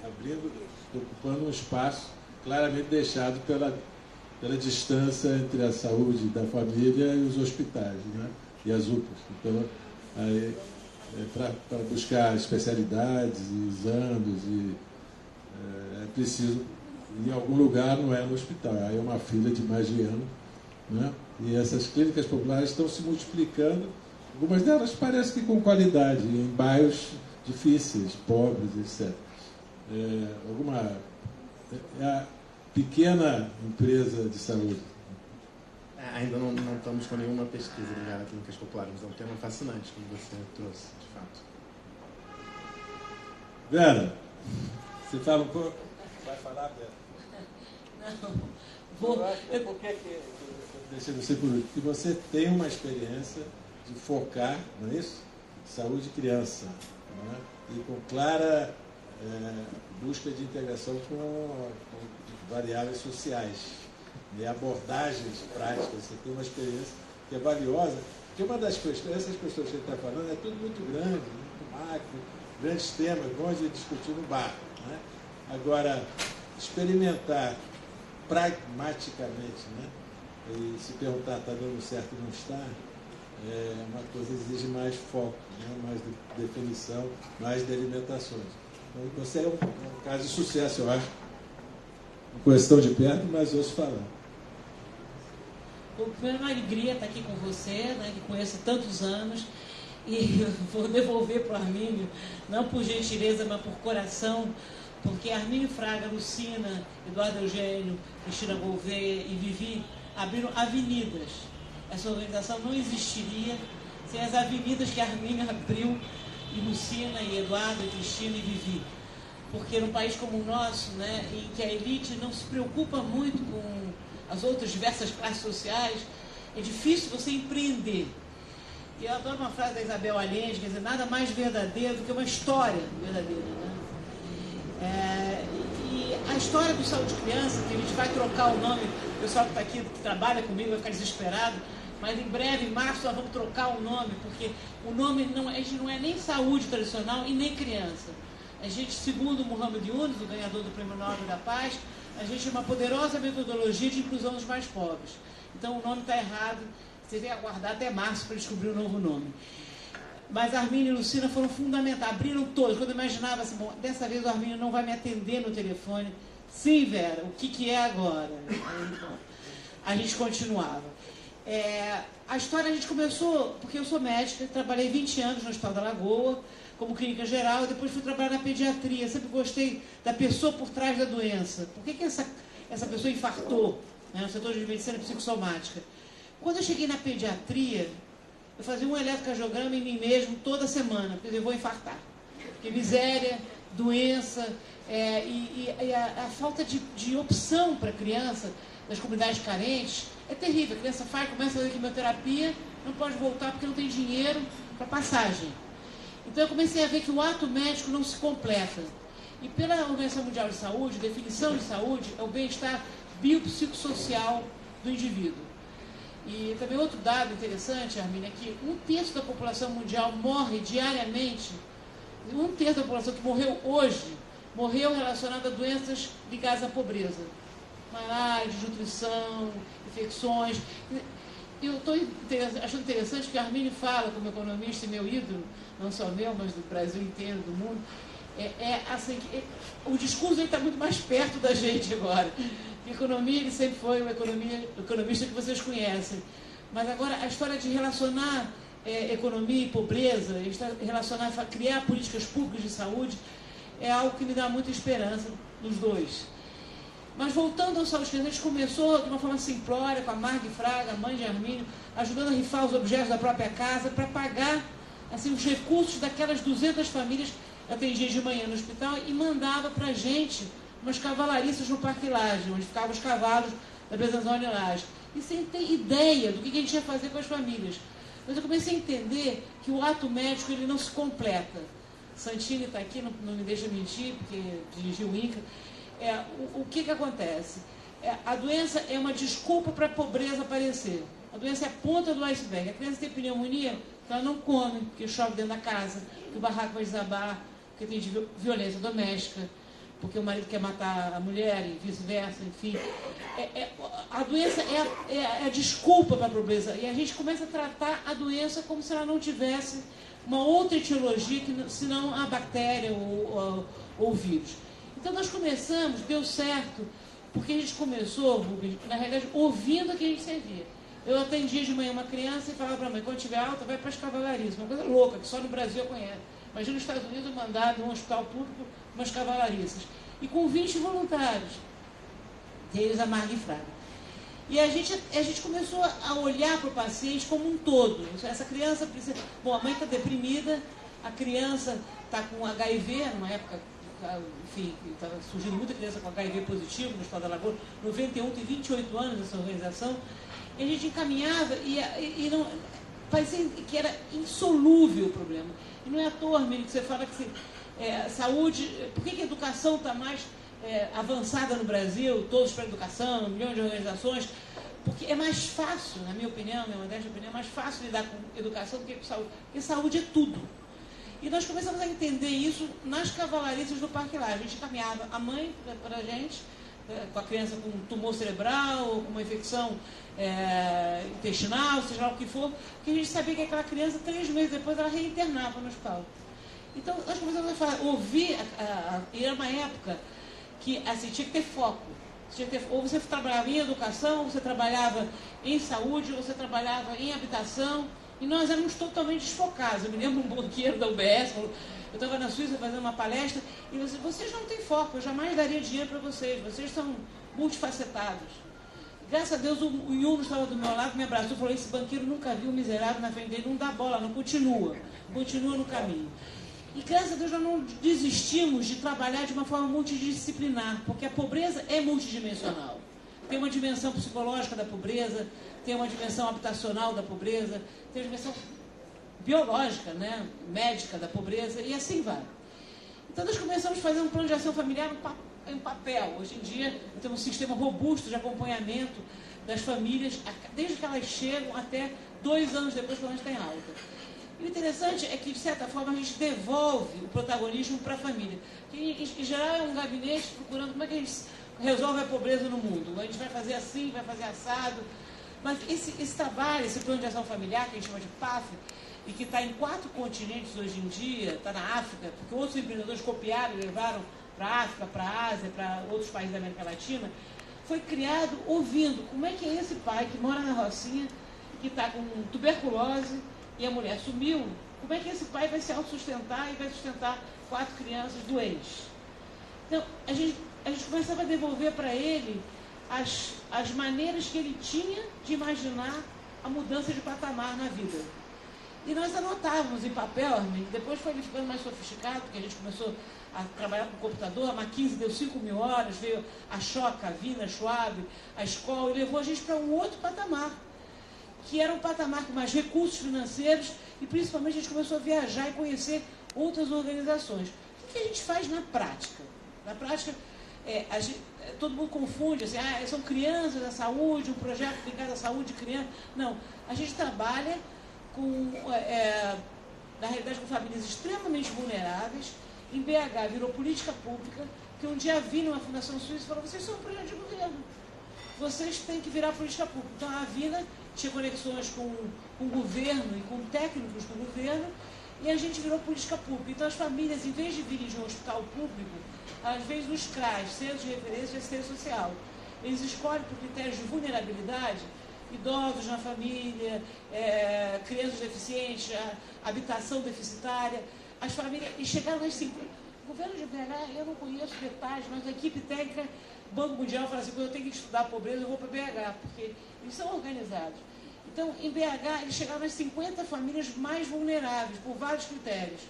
abrindo, ocupando um espaço claramente deixado pela distância entre a saúde da família e os hospitais, né, e as UPAs. Então, para buscar especialidades e exames, é preciso, em algum lugar, não é no hospital, aí é uma fila de mais de ano, né? E essas clínicas populares estão se multiplicando, algumas delas parece que com qualidade, em bairros difíceis, pobres, etc. Alguma a pequena empresa de saúde. Ainda não estamos com nenhuma pesquisa ligada a clínicas populares, mas é um tema fascinante, como você trouxe, de fato. Vera, você fala um pouco? Vai falar, Vera? Não. Vou... Por que deixa você por último? Porque você tem uma experiência de focar, não é isso? Saúde e criança, não é? E com clara busca de integração com variáveis sociais e abordagens práticas. Você tem uma experiência que é valiosa, porque uma das questões, essas questões que ele está falando, é tudo muito grande, muito macro, grandes temas, bons de discutir no bar, né? Agora, experimentar pragmaticamente, né? E se perguntar está dando certo ou não está, é uma coisa que exige mais foco, né? Mais definição, mais delimitações. Então, você é um caso de sucesso, eu acho. Não conheço tão de perto, mas ouço falar. Primeiro, é uma alegria estar aqui com você, né, que conheço há tantos anos, e vou devolver para o Armínio, não por gentileza, mas por coração, porque Armínio Fraga, Lucina, Eduardo Eugênio, Cristina Gouveia e Vivi abriram avenidas. Essa organização não existiria sem as avenidas que Armínio abriu, e Lucina, e Eduardo, e Cristina e Vivi. Porque num país como o nosso, né, em que a elite não se preocupa muito com as outras diversas classes sociais, é difícil você empreender. E eu adoro uma frase da Isabel Allende, quer dizer, nada mais verdadeiro do que uma história verdadeira, né? E a história do Saúde Criança, que a gente vai trocar o nome, o pessoal que está aqui, que trabalha comigo, vai ficar desesperado, mas em breve, em março, nós vamos trocar o nome, porque o nome a gente não é nem saúde tradicional e nem criança. A gente, segundo o Muhammad Yunus, o ganhador do Prêmio Nobel da Paz, a gente tem uma poderosa metodologia de inclusão dos mais pobres. Então o nome está errado, você tem que aguardar até março para descobrir o novo nome. Mas Armínio e Lucina foram fundamentais, abriram todos. Quando eu imaginava assim, bom, dessa vez o Armínio não vai me atender no telefone. Sim, Vera, o que é agora? Aí, bom, a gente continuava. A história a gente começou, porque eu sou médica, trabalhei 20 anos no Hospital da Lagoa, como clínica geral, e depois fui trabalhar na pediatria. Sempre gostei da pessoa por trás da doença. Por que essa pessoa infartou, né, no setor de medicina psicossomática? Quando eu cheguei na pediatria, eu fazia um eletrocardiograma em mim mesmo toda semana, porque eu vou infartar. Porque miséria, doença, a falta de opção para a criança nas comunidades carentes é terrível. A criança começa a fazer quimioterapia, não pode voltar porque não tem dinheiro para passagem. Então eu comecei a ver que o ato médico não se completa. E pela Organização Mundial de Saúde, a definição de saúde é o bem-estar biopsicossocial do indivíduo. E também outro dado interessante, Armínio, é que 1/3 da população mundial morre diariamente. 1/3 da população que morreu hoje, morreu relacionada a doenças ligadas à pobreza. Malária, desnutrição, infecções. Eu estou achando interessante que o Armínio fala, como economista e meu ídolo, não só meu, mas do Brasil inteiro, do mundo, assim, o discurso está muito mais perto da gente agora. Economia, ele sempre foi o economista que vocês conhecem. Mas agora a história de relacionar economia e pobreza, criar políticas públicas de saúde, é algo que me dá muita esperança nos dois. Mas voltando ao Saúde Criança, a gente começou de uma forma simplória, com a Marg Fraga, a mãe de Armínio, ajudando a rifar os objetos da própria casa para pagar assim, os recursos daquelas 200 famílias que atendia de manhã no hospital e mandava para a gente umas cavalariças no Parque Lage, onde ficavam os cavalos da Bezanzone Lage. E sem ter ideia do que a gente ia fazer com as famílias. Mas eu comecei a entender que o ato médico ele não se completa. Santini está aqui, não me deixa mentir, porque dirigiu o INCA. O que acontece? A doença é uma desculpa para a pobreza aparecer. A doença é a ponta do iceberg. A criança tem pneumonia, então ela não come, porque chove dentro da casa, porque o barraco vai desabar, porque tem violência doméstica, porque o marido quer matar a mulher e vice-versa, enfim. A doença é a desculpa para a pobreza. E a gente começa a tratar a doença como se ela não tivesse uma outra etiologia, senão a bactéria ou o vírus. Então nós começamos, deu certo, porque a gente começou, Rubens, na realidade, ouvindo o que a gente servia. Eu atendia de manhã uma criança e falava para a mãe, quando tiver alta, vai para as cavalarias. Uma coisa louca, que só no Brasil eu conheço. Imagina nos Estados Unidos eu mandar num hospital público umas cavalariças. E com 20 voluntários. Deles a Marg Fraga. E a gente começou a olhar para o paciente como um todo. Essa criança precisa... Bom, a mãe está deprimida, a criança está com HIV, numa época, enfim, estava surgindo muita criança com HIV positivo no Estado da Lagoa. 91 tem 28 anos essa organização. E a gente encaminhava e não... Parecia que era insolúvel o problema. E não é à toa, Armínio, que você fala que saúde... Por que a educação está mais avançada no Brasil? Todos para a educação, milhões de organizações. Porque é mais fácil, na minha opinião, minha modesta opinião, é mais fácil lidar com educação do que com saúde. Porque saúde é tudo. E nós começamos a entender isso nas cavalariças do Parque Lage. A gente caminhava a mãe para a gente, com a criança com tumor cerebral, ou com uma infecção intestinal, seja lá o que for, porque a gente sabia que aquela criança, 3 meses depois, ela reinternava no hospital. Então, nós começamos a ouvir, e era uma época que assim, tinha que ter foco. Ou você trabalhava em educação, ou você trabalhava em saúde, ou você trabalhava em habitação, e nós éramos totalmente desfocados. Eu me lembro um banqueiro da UBS, eu estava na Suíça fazendo uma palestra, e vocês não têm foco, eu jamais daria dinheiro para vocês são multifacetados. Graças a Deus o Yunus estava do meu lado, me abraçou e falou, esse banqueiro nunca viu um miserável na frente dele, não dá bola, não, continua no caminho. E graças a Deus nós não desistimos de trabalhar de uma forma multidisciplinar, porque a pobreza é multidimensional. Tem uma dimensão psicológica da pobreza, tem uma dimensão habitacional da pobreza, tem uma dimensão biológica, né, médica da pobreza, e assim vai. Então nós começamos a fazer um plano de ação familiar em papel. Hoje em dia temos um sistema robusto de acompanhamento das famílias, desde que elas chegam até 2 anos depois que elas têm alta. E o interessante é que, de certa forma, a gente devolve o protagonismo para a família. Que, em geral, é um gabinete procurando como é que a gente resolve a pobreza no mundo. A gente vai fazer assim, vai fazer assado. Mas esse trabalho, esse plano de ação familiar, que a gente chama de PAF, e que está em 4 continentes hoje em dia, está na África, porque outros empreendedores copiaram e levaram para a África, para a Ásia, para outros países da América Latina, foi criado ouvindo como é que é esse pai que mora na Rocinha, que está com tuberculose e a mulher sumiu, como é que esse pai vai se autossustentar e vai sustentar 4 crianças doentes? Então, a gente começava a devolver para ele as maneiras que ele tinha de imaginar a mudança de patamar na vida. E nós anotávamos em papel, Armin, depois foi ele ficando mais sofisticado, porque a gente começou a trabalhar com o computador, a McKinsey deu 5.000 horas, veio a Schock, a Wiener, a Schwab, a escola, e levou a gente para um outro patamar, que era um patamar com mais recursos financeiros, e principalmente a gente começou a viajar e conhecer outras organizações. O que a gente faz na prática? Na prática, todo mundo confunde, assim, são crianças da saúde, um projeto ligado à saúde de criança. Não, a gente trabalha na realidade com famílias extremamente vulneráveis. Em BH virou política pública, que um dia vi numa fundação suíça e falou: vocês são um projeto de governo, vocês têm que virar política pública. Então a Vina tinha conexões com o governo e com técnicos do governo, e a gente virou política pública. Então as famílias, em vez de virem de um hospital público, às vezes nos CRAS, Centros de Referência de Assistência Social, eles escolhem por critérios de vulnerabilidade, idosos na família, crianças deficientes, habitação deficitária, as famílias, e chegaram assim, o governo de BH, eu não conheço detalhes, mas a equipe técnica, Banco Mundial, fala assim, quando eu tenho que estudar a pobreza, eu vou para BH, porque eles são organizados. Então, em BH, eles chegaram às 50 famílias mais vulneráveis, por vários critérios.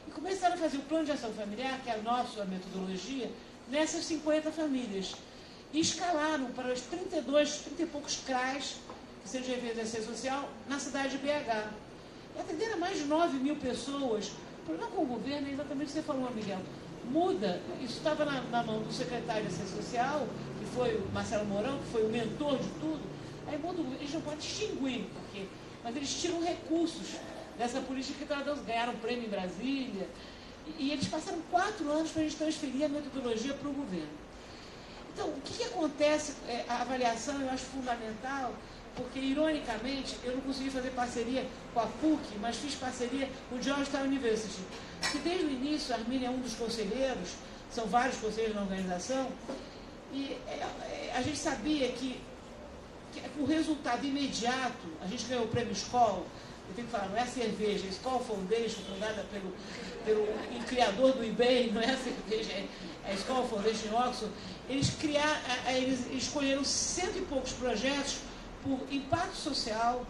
E começaram a fazer o plano de ação familiar, que é a nossa metodologia, nessas 50 famílias. E escalaram para os 30 e poucos CRAs, Centro de Referência Social, na cidade de BH. E atenderam a mais de 9.000 pessoas. O problema com o governo é exatamente o que você falou, Miguel. Muda, isso estava na mão do secretário de Assistência Social, que foi o Marcelo Mourão, que foi o mentor de tudo. Aí muda, eles não podem extinguir, mas eles tiram recursos dessa política que ganharam prêmio em Brasília. E eles passaram 4 anos para a gente transferir a metodologia para o governo. Então, o que acontece? A avaliação eu acho fundamental, porque, ironicamente, eu não consegui fazer parceria com a PUC, mas fiz parceria com o Georgetown University, que desde o início, a Armínia é um dos conselheiros, são vários conselheiros na organização, e a gente sabia que o resultado imediato, a gente ganhou o prêmio Skoll, eu tenho que falar, não é a cerveja, a Skoll Foundation, fundada pelo criador do eBay, não é a cerveja, é a Skoll Foundation em Oxford. Eles escolheram 100 e poucos projetos por impacto social,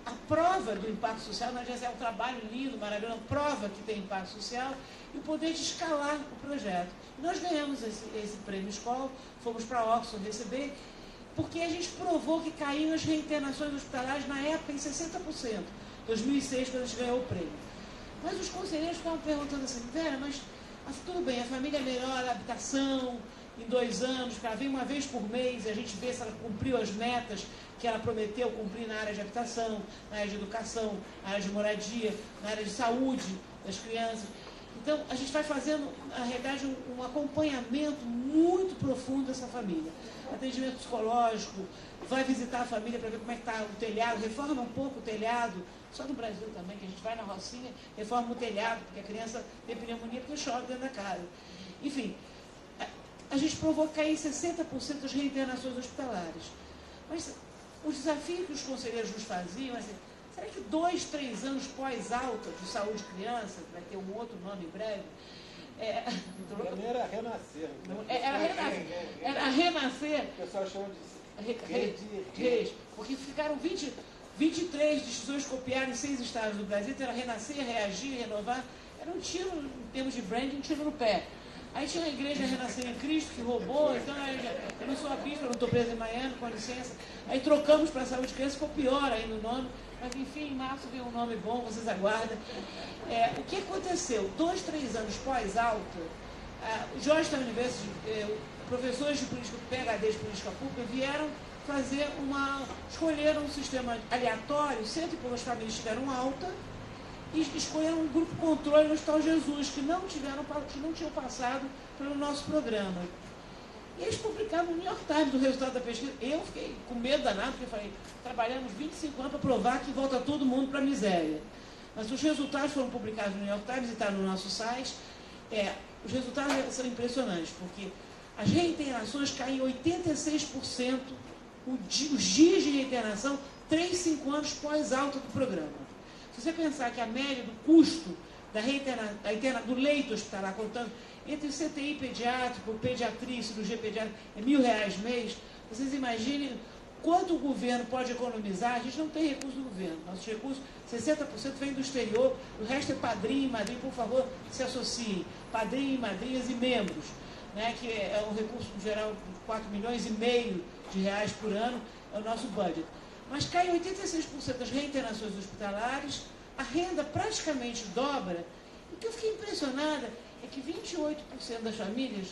a prova do impacto social, não adianta, é um trabalho lindo, maravilhoso, prova que tem impacto social, e o poder de escalar o projeto. Nós ganhamos esse prêmio Skoll, fomos para Oxford receber, porque a gente provou que caíram as reinternações hospitalares na época em 60%, 2006, quando a gente ganhou o prêmio. Mas os conselheiros ficavam perguntando assim, Vera, mas tudo bem, a família melhora, a habitação, em 2 anos, ela vem uma vez por mês, e a gente vê se ela cumpriu as metas que ela prometeu cumprir na área de habitação, na área de educação, na área de moradia, na área de saúde das crianças. Então, a gente vai fazendo, na realidade, um acompanhamento muito profundo dessa família. Atendimento psicológico, vai visitar a família para ver como é que está o telhado, reforma um pouco o telhado, só no Brasil também, que a gente vai na Rocinha, reforma o telhado, porque a criança tem pneumonia porque chove dentro da casa. Enfim, a gente provou que cair em 60% as reinternações hospitalares. Mas os desafios que os conselheiros nos faziam, assim, será que 2, 3 anos pós-alta de saúde de criança, vai ter um outro nome em breve, Era renascer. Era renascer. O pessoal chama de Reis, porque ficaram 23 decisões copiadas em 6 estados do Brasil, então era renascer, reagir, renovar. Era um tiro, em termos de branding, um tiro no pé. Aí tinha a igreja Renascer em Cristo, que roubou, então eu não sou a bispa, eu não estou presa em Miami, com licença. Aí trocamos para a saúde de criança, ficou pior ainda o nome, mas enfim, em março veio um nome bom, vocês aguardam. O que aconteceu? 2, 3 anos pós-alta, o Georgetown University, professores de política, PhD de política pública, vieram escolheram um sistema aleatório, 100 e poucas famílias tiveram alta, e escolheram um grupo controle no Hospital Jesus, que não tinham passado pelo nosso programa. E eles publicaram no New York Times o resultado da pesquisa. Eu fiquei com medo danado, porque eu falei, trabalhamos 25 anos para provar que volta todo mundo para a miséria. Mas os resultados foram publicados no New York Times e está no nosso site. Os resultados são impressionantes, porque as reintegrações caem em 86% os dias de reinternação 3, 5 anos pós-alta do programa. Se você pensar que a média do custo do leito hospitalar, contando entre CTI pediátrico, pediatria, cirurgia pediátrica, é R$1.000 mês, vocês imaginem quanto o governo pode economizar. A gente não tem recurso do governo. Nossos recursos, 60% vem do exterior, o resto é padrinho e madrinha. Por favor, se associem. Padrinho, madrinhas e membros, né, que é um recurso geral de R$4,5 milhões de reais por ano, é o nosso budget. Mas cai 86% das reinternações hospitalares, a renda praticamente dobra. E o que eu fiquei impressionada é que 28% das famílias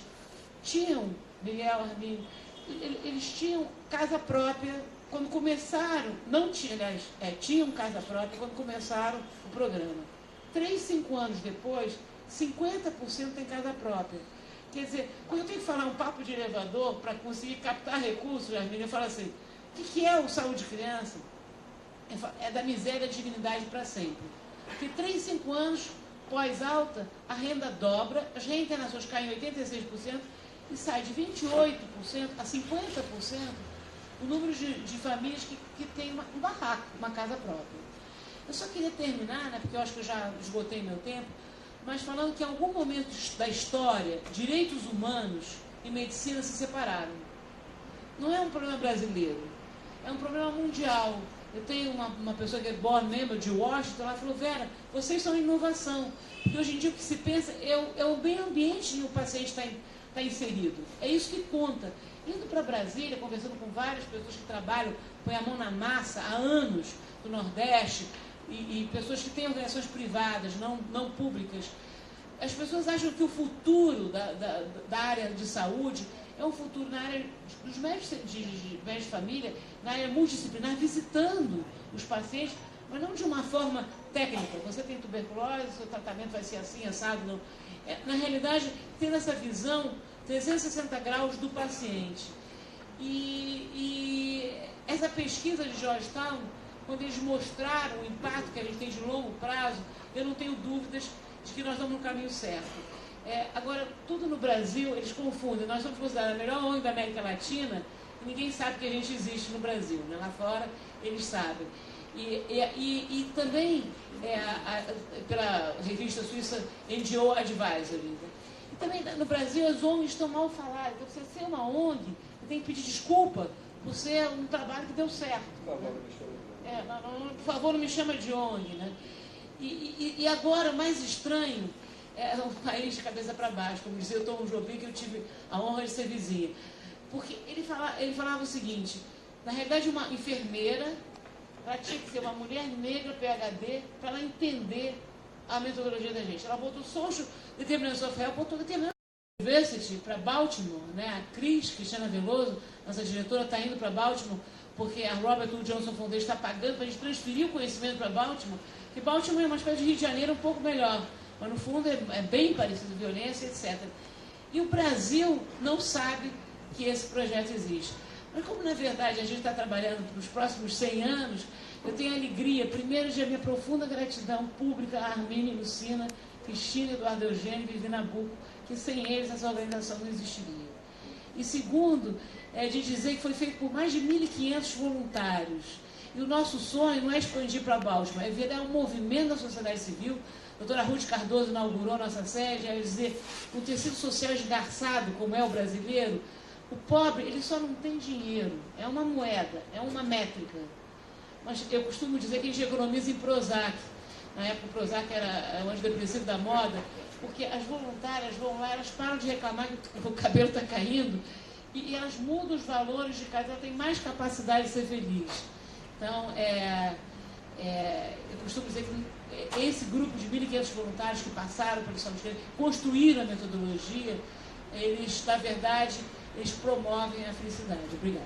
tinham, Miguel, Arminio, eles tinham casa própria quando começaram, não tinham, aliás, tinham casa própria quando começaram o programa. 3, 5 anos depois, 50% tem casa própria. Quer dizer, quando eu tenho que falar um papo de elevador para conseguir captar recursos, Arminio, eu falo assim, o que é o saúde de criança? É da miséria à dignidade para sempre. Porque 3, 5 anos pós-alta, a renda dobra, as reinternações caem em 86%, e sai de 28% a 50% o número de famílias que tem um barraco, uma casa própria. Eu só queria terminar, né, porque eu acho que eu já esgotei meu tempo, mas falando que em algum momento da história, direitos humanos e medicina se separaram. Não é um problema brasileiro, é um problema mundial. Eu tenho uma pessoa que é board member de Washington, ela falou, Vera, vocês são inovação. Porque hoje em dia o que se pensa é o meio ambiente em que o paciente está inserido. É isso que conta. Indo para Brasília, conversando com várias pessoas que trabalham, põem a mão na massa há anos, do Nordeste, e pessoas que têm organizações privadas, não públicas, as pessoas acham que o futuro da área de saúde é um futuro na área dos médicos de família, na área multidisciplinar, visitando os pacientes, mas não de uma forma técnica. Você tem tuberculose, seu tratamento vai ser assim, assado, não. Na realidade, tendo essa visão 360 graus do paciente. E essa pesquisa de Georgetown, quando eles mostraram o impacto que a gente tem de longo prazo, eu não tenho dúvidas de que nós estamos no caminho certo. Agora, tudo no Brasil, eles confundem. Nós somos considerados a melhor ONG da América Latina e ninguém sabe que a gente existe no Brasil, né? Lá fora, eles sabem. E também, pela revista suíça NGO Advisory. Né? E também, no Brasil, as ONGs estão mal faladas. Então, você ser uma ONG, você tem que pedir desculpa por ser um trabalho que deu certo. Por favor, não me chama de ONG. Por favor, não me chama de ONG. Né? E agora, o mais estranho, é um país de cabeça para baixo. Como dizia o Tom Jobim, que eu tive a honra de ser vizinha. Porque ele falava o seguinte, na realidade, uma enfermeira, ela tinha que ser uma mulher negra, PhD, para ela entender a metodologia da gente. Ela botou Social Determinants of Health, botou Determinants of University para Baltimore, né? A Cristiana Veloso, nossa diretora, está indo para Baltimore, porque a Robert Wood Johnson Foundation está pagando para a gente transferir o conhecimento para Baltimore, que Baltimore é uma espécie de Rio de Janeiro um pouco melhor, mas no fundo é bem parecido, violência, etc. E o Brasil não sabe que esse projeto existe. Mas como, na verdade, a gente está trabalhando para os próximos 100 anos, eu tenho a alegria, primeiro, de a minha profunda gratidão pública a Arminio, Lucina, Cristina, Eduardo Eugênio e Vivi Nabuco, que sem eles essa organização não existiria. E segundo, de dizer que foi feito por mais de 1.500 voluntários. E o nosso sonho não é expandir para Baltimore, é virar um movimento da sociedade civil. A doutora Ruth Cardoso inaugurou nossa sede, é dizer, um tecido social esgarçado, como é o brasileiro. O pobre, ele só não tem dinheiro, é uma moeda, é uma métrica. Mas eu costumo dizer que a gente economiza em Prozac. Na época o Prozac era o antidepressivo da moda, porque as voluntárias vão lá, elas param de reclamar que o cabelo está caindo e elas mudam os valores de casa, ela tem mais capacidade de ser feliz. Então, eu costumo dizer que esse grupo de 1.500 voluntários que passaram pelo Saúde, construíram a metodologia, eles, na verdade, eles promovem a felicidade. Obrigada.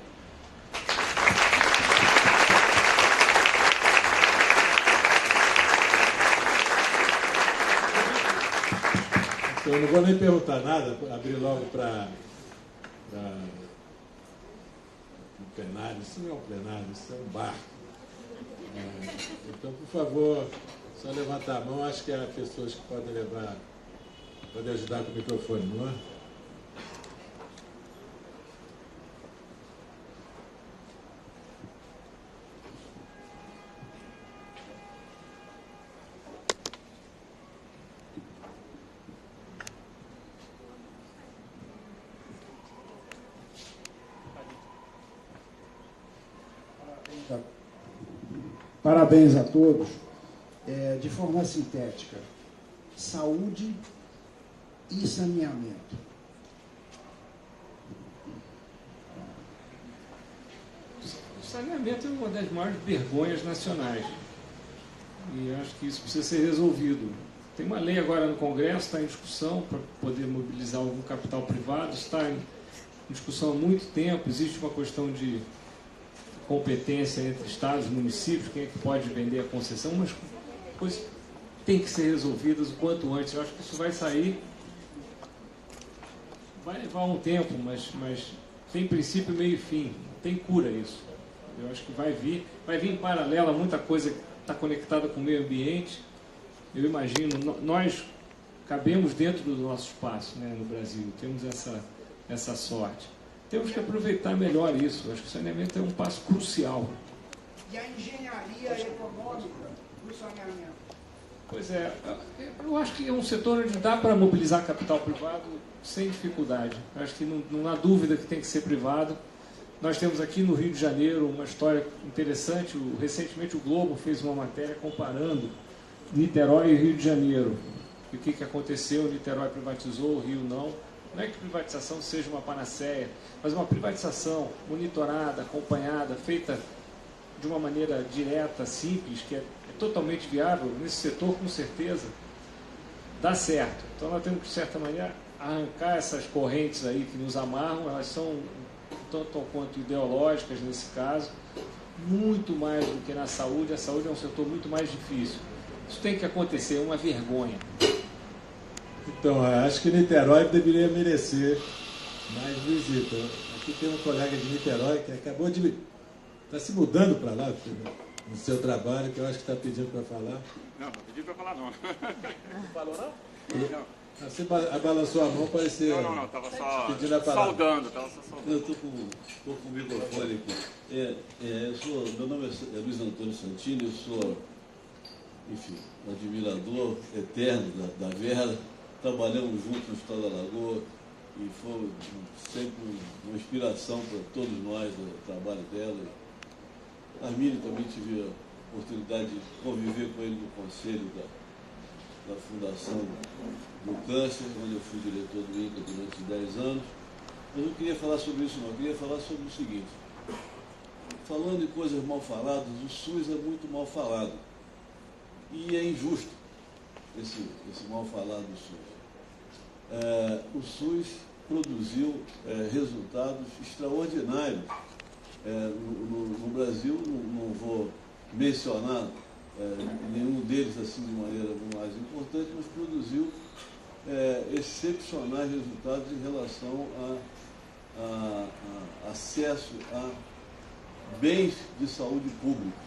Então, eu não vou nem perguntar nada, abrir logo para o plenário. Isso não é um plenário, isso é um bar. Então, por favor, só levantar a mão. Acho que há pessoas que podem ajudar com o microfone, não é? Parabéns a todos. De forma sintética, saúde e saneamento. O saneamento é uma das maiores vergonhas nacionais. E acho que isso precisa ser resolvido. Tem uma lei agora no Congresso, está em discussão para poder mobilizar algum capital privado, está em discussão há muito tempo, existe uma questão de competência entre estados e municípios, quem é que pode vender a concessão, mas coisas têm que ser resolvidas o quanto antes. Eu acho que isso vai sair, vai levar um tempo, mas tem princípio, meio e fim, tem cura isso. Eu acho que vai vir em paralelo a muita coisa que está conectada com o meio ambiente. Eu imagino, nós cabemos dentro do nosso espaço, né, no Brasil, temos essa sorte. Temos que aproveitar melhor isso. Eu acho que o saneamento é um passo crucial. E a engenharia econômica do saneamento? Pois é, eu acho que é um setor onde dá para mobilizar capital privado sem dificuldade. Eu acho que não há dúvida que tem que ser privado. Nós temos aqui no Rio de Janeiro uma história interessante. Recentemente o Globo fez uma matéria comparando Niterói e Rio de Janeiro. E o que aconteceu? Niterói privatizou, o Rio não. Não é que privatização seja uma panaceia, mas uma privatização monitorada, acompanhada, feita de uma maneira direta, simples, que é totalmente viável nesse setor, com certeza, dá certo. Então nós temos que, de certa maneira, arrancar essas correntes aí que nos amarram. Elas são tanto quanto ideológicas nesse caso, muito mais do que na saúde. A saúde é um setor muito mais difícil. Isso tem que acontecer, é uma vergonha. Então, acho que Niterói deveria merecer mais visita. Aqui tem um colega de Niterói que acabou de... Está se mudando para lá, no seu trabalho, que eu acho que está pedindo para falar. Não pedi para falar não. Falou não? Não. Você balançou a mão, parecia... Não, estava só pedindo a palavra. saudando. Tava só saudando. Eu estou com o microfone aqui. Meu nome é Luiz Antônio Santini, eu sou, enfim, um admirador eterno da Vera. Trabalhamos juntos no Estado da Lagoa e foi sempre uma inspiração para todos nós, o trabalho dela. Armínio também tive a oportunidade de conviver com ele no conselho da Fundação do Câncer, onde eu fui diretor do INCA durante 10 anos. Mas eu não queria falar sobre isso não, eu queria falar sobre o seguinte. Falando em coisas mal faladas, o SUS é muito mal falado. E é injusto esse mal falado do SUS. O SUS produziu resultados extraordinários no Brasil. Não vou mencionar nenhum deles assim de maneira mais importante, mas produziu excepcionais resultados em relação a acesso a bens de saúde pública.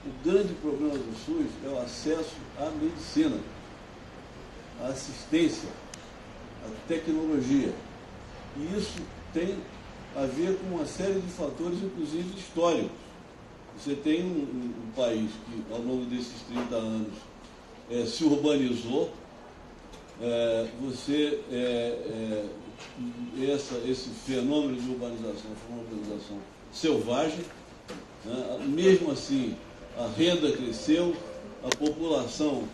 O grande problema do SUS é o acesso à medicina, à assistência, à tecnologia. E isso tem a ver com uma série de fatores, inclusive históricos. Você tem um país que, ao longo desses 30 anos, se urbanizou. Esse fenômeno de urbanização foi uma urbanização selvagem, né? Mesmo assim, a renda cresceu, a população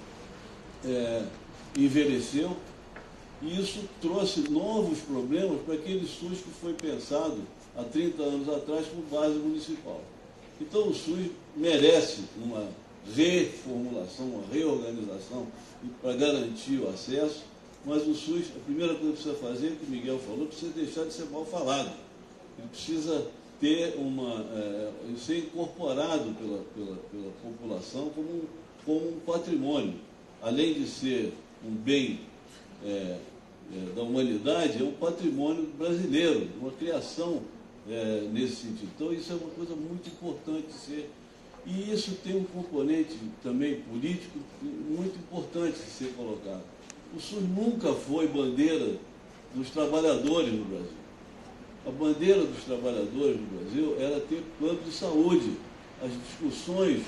envelheceu, e isso trouxe novos problemas para aquele SUS que foi pensado há 30 anos atrás como base municipal. Então o SUS merece uma reformulação, uma reorganização para garantir o acesso, mas o SUS, a primeira coisa que precisa fazer, que o Miguel falou, precisa deixar de ser mal falado. Ele precisa ter ser incorporado pela população como um patrimônio. Além de ser um bem da humanidade, é um patrimônio brasileiro, uma criação nesse sentido. Então isso é uma coisa muito importante de ser. E isso tem um componente também político muito importante de ser colocado. O SUS nunca foi bandeira dos trabalhadores no Brasil. A bandeira dos trabalhadores no Brasil era ter plano de saúde. As discussões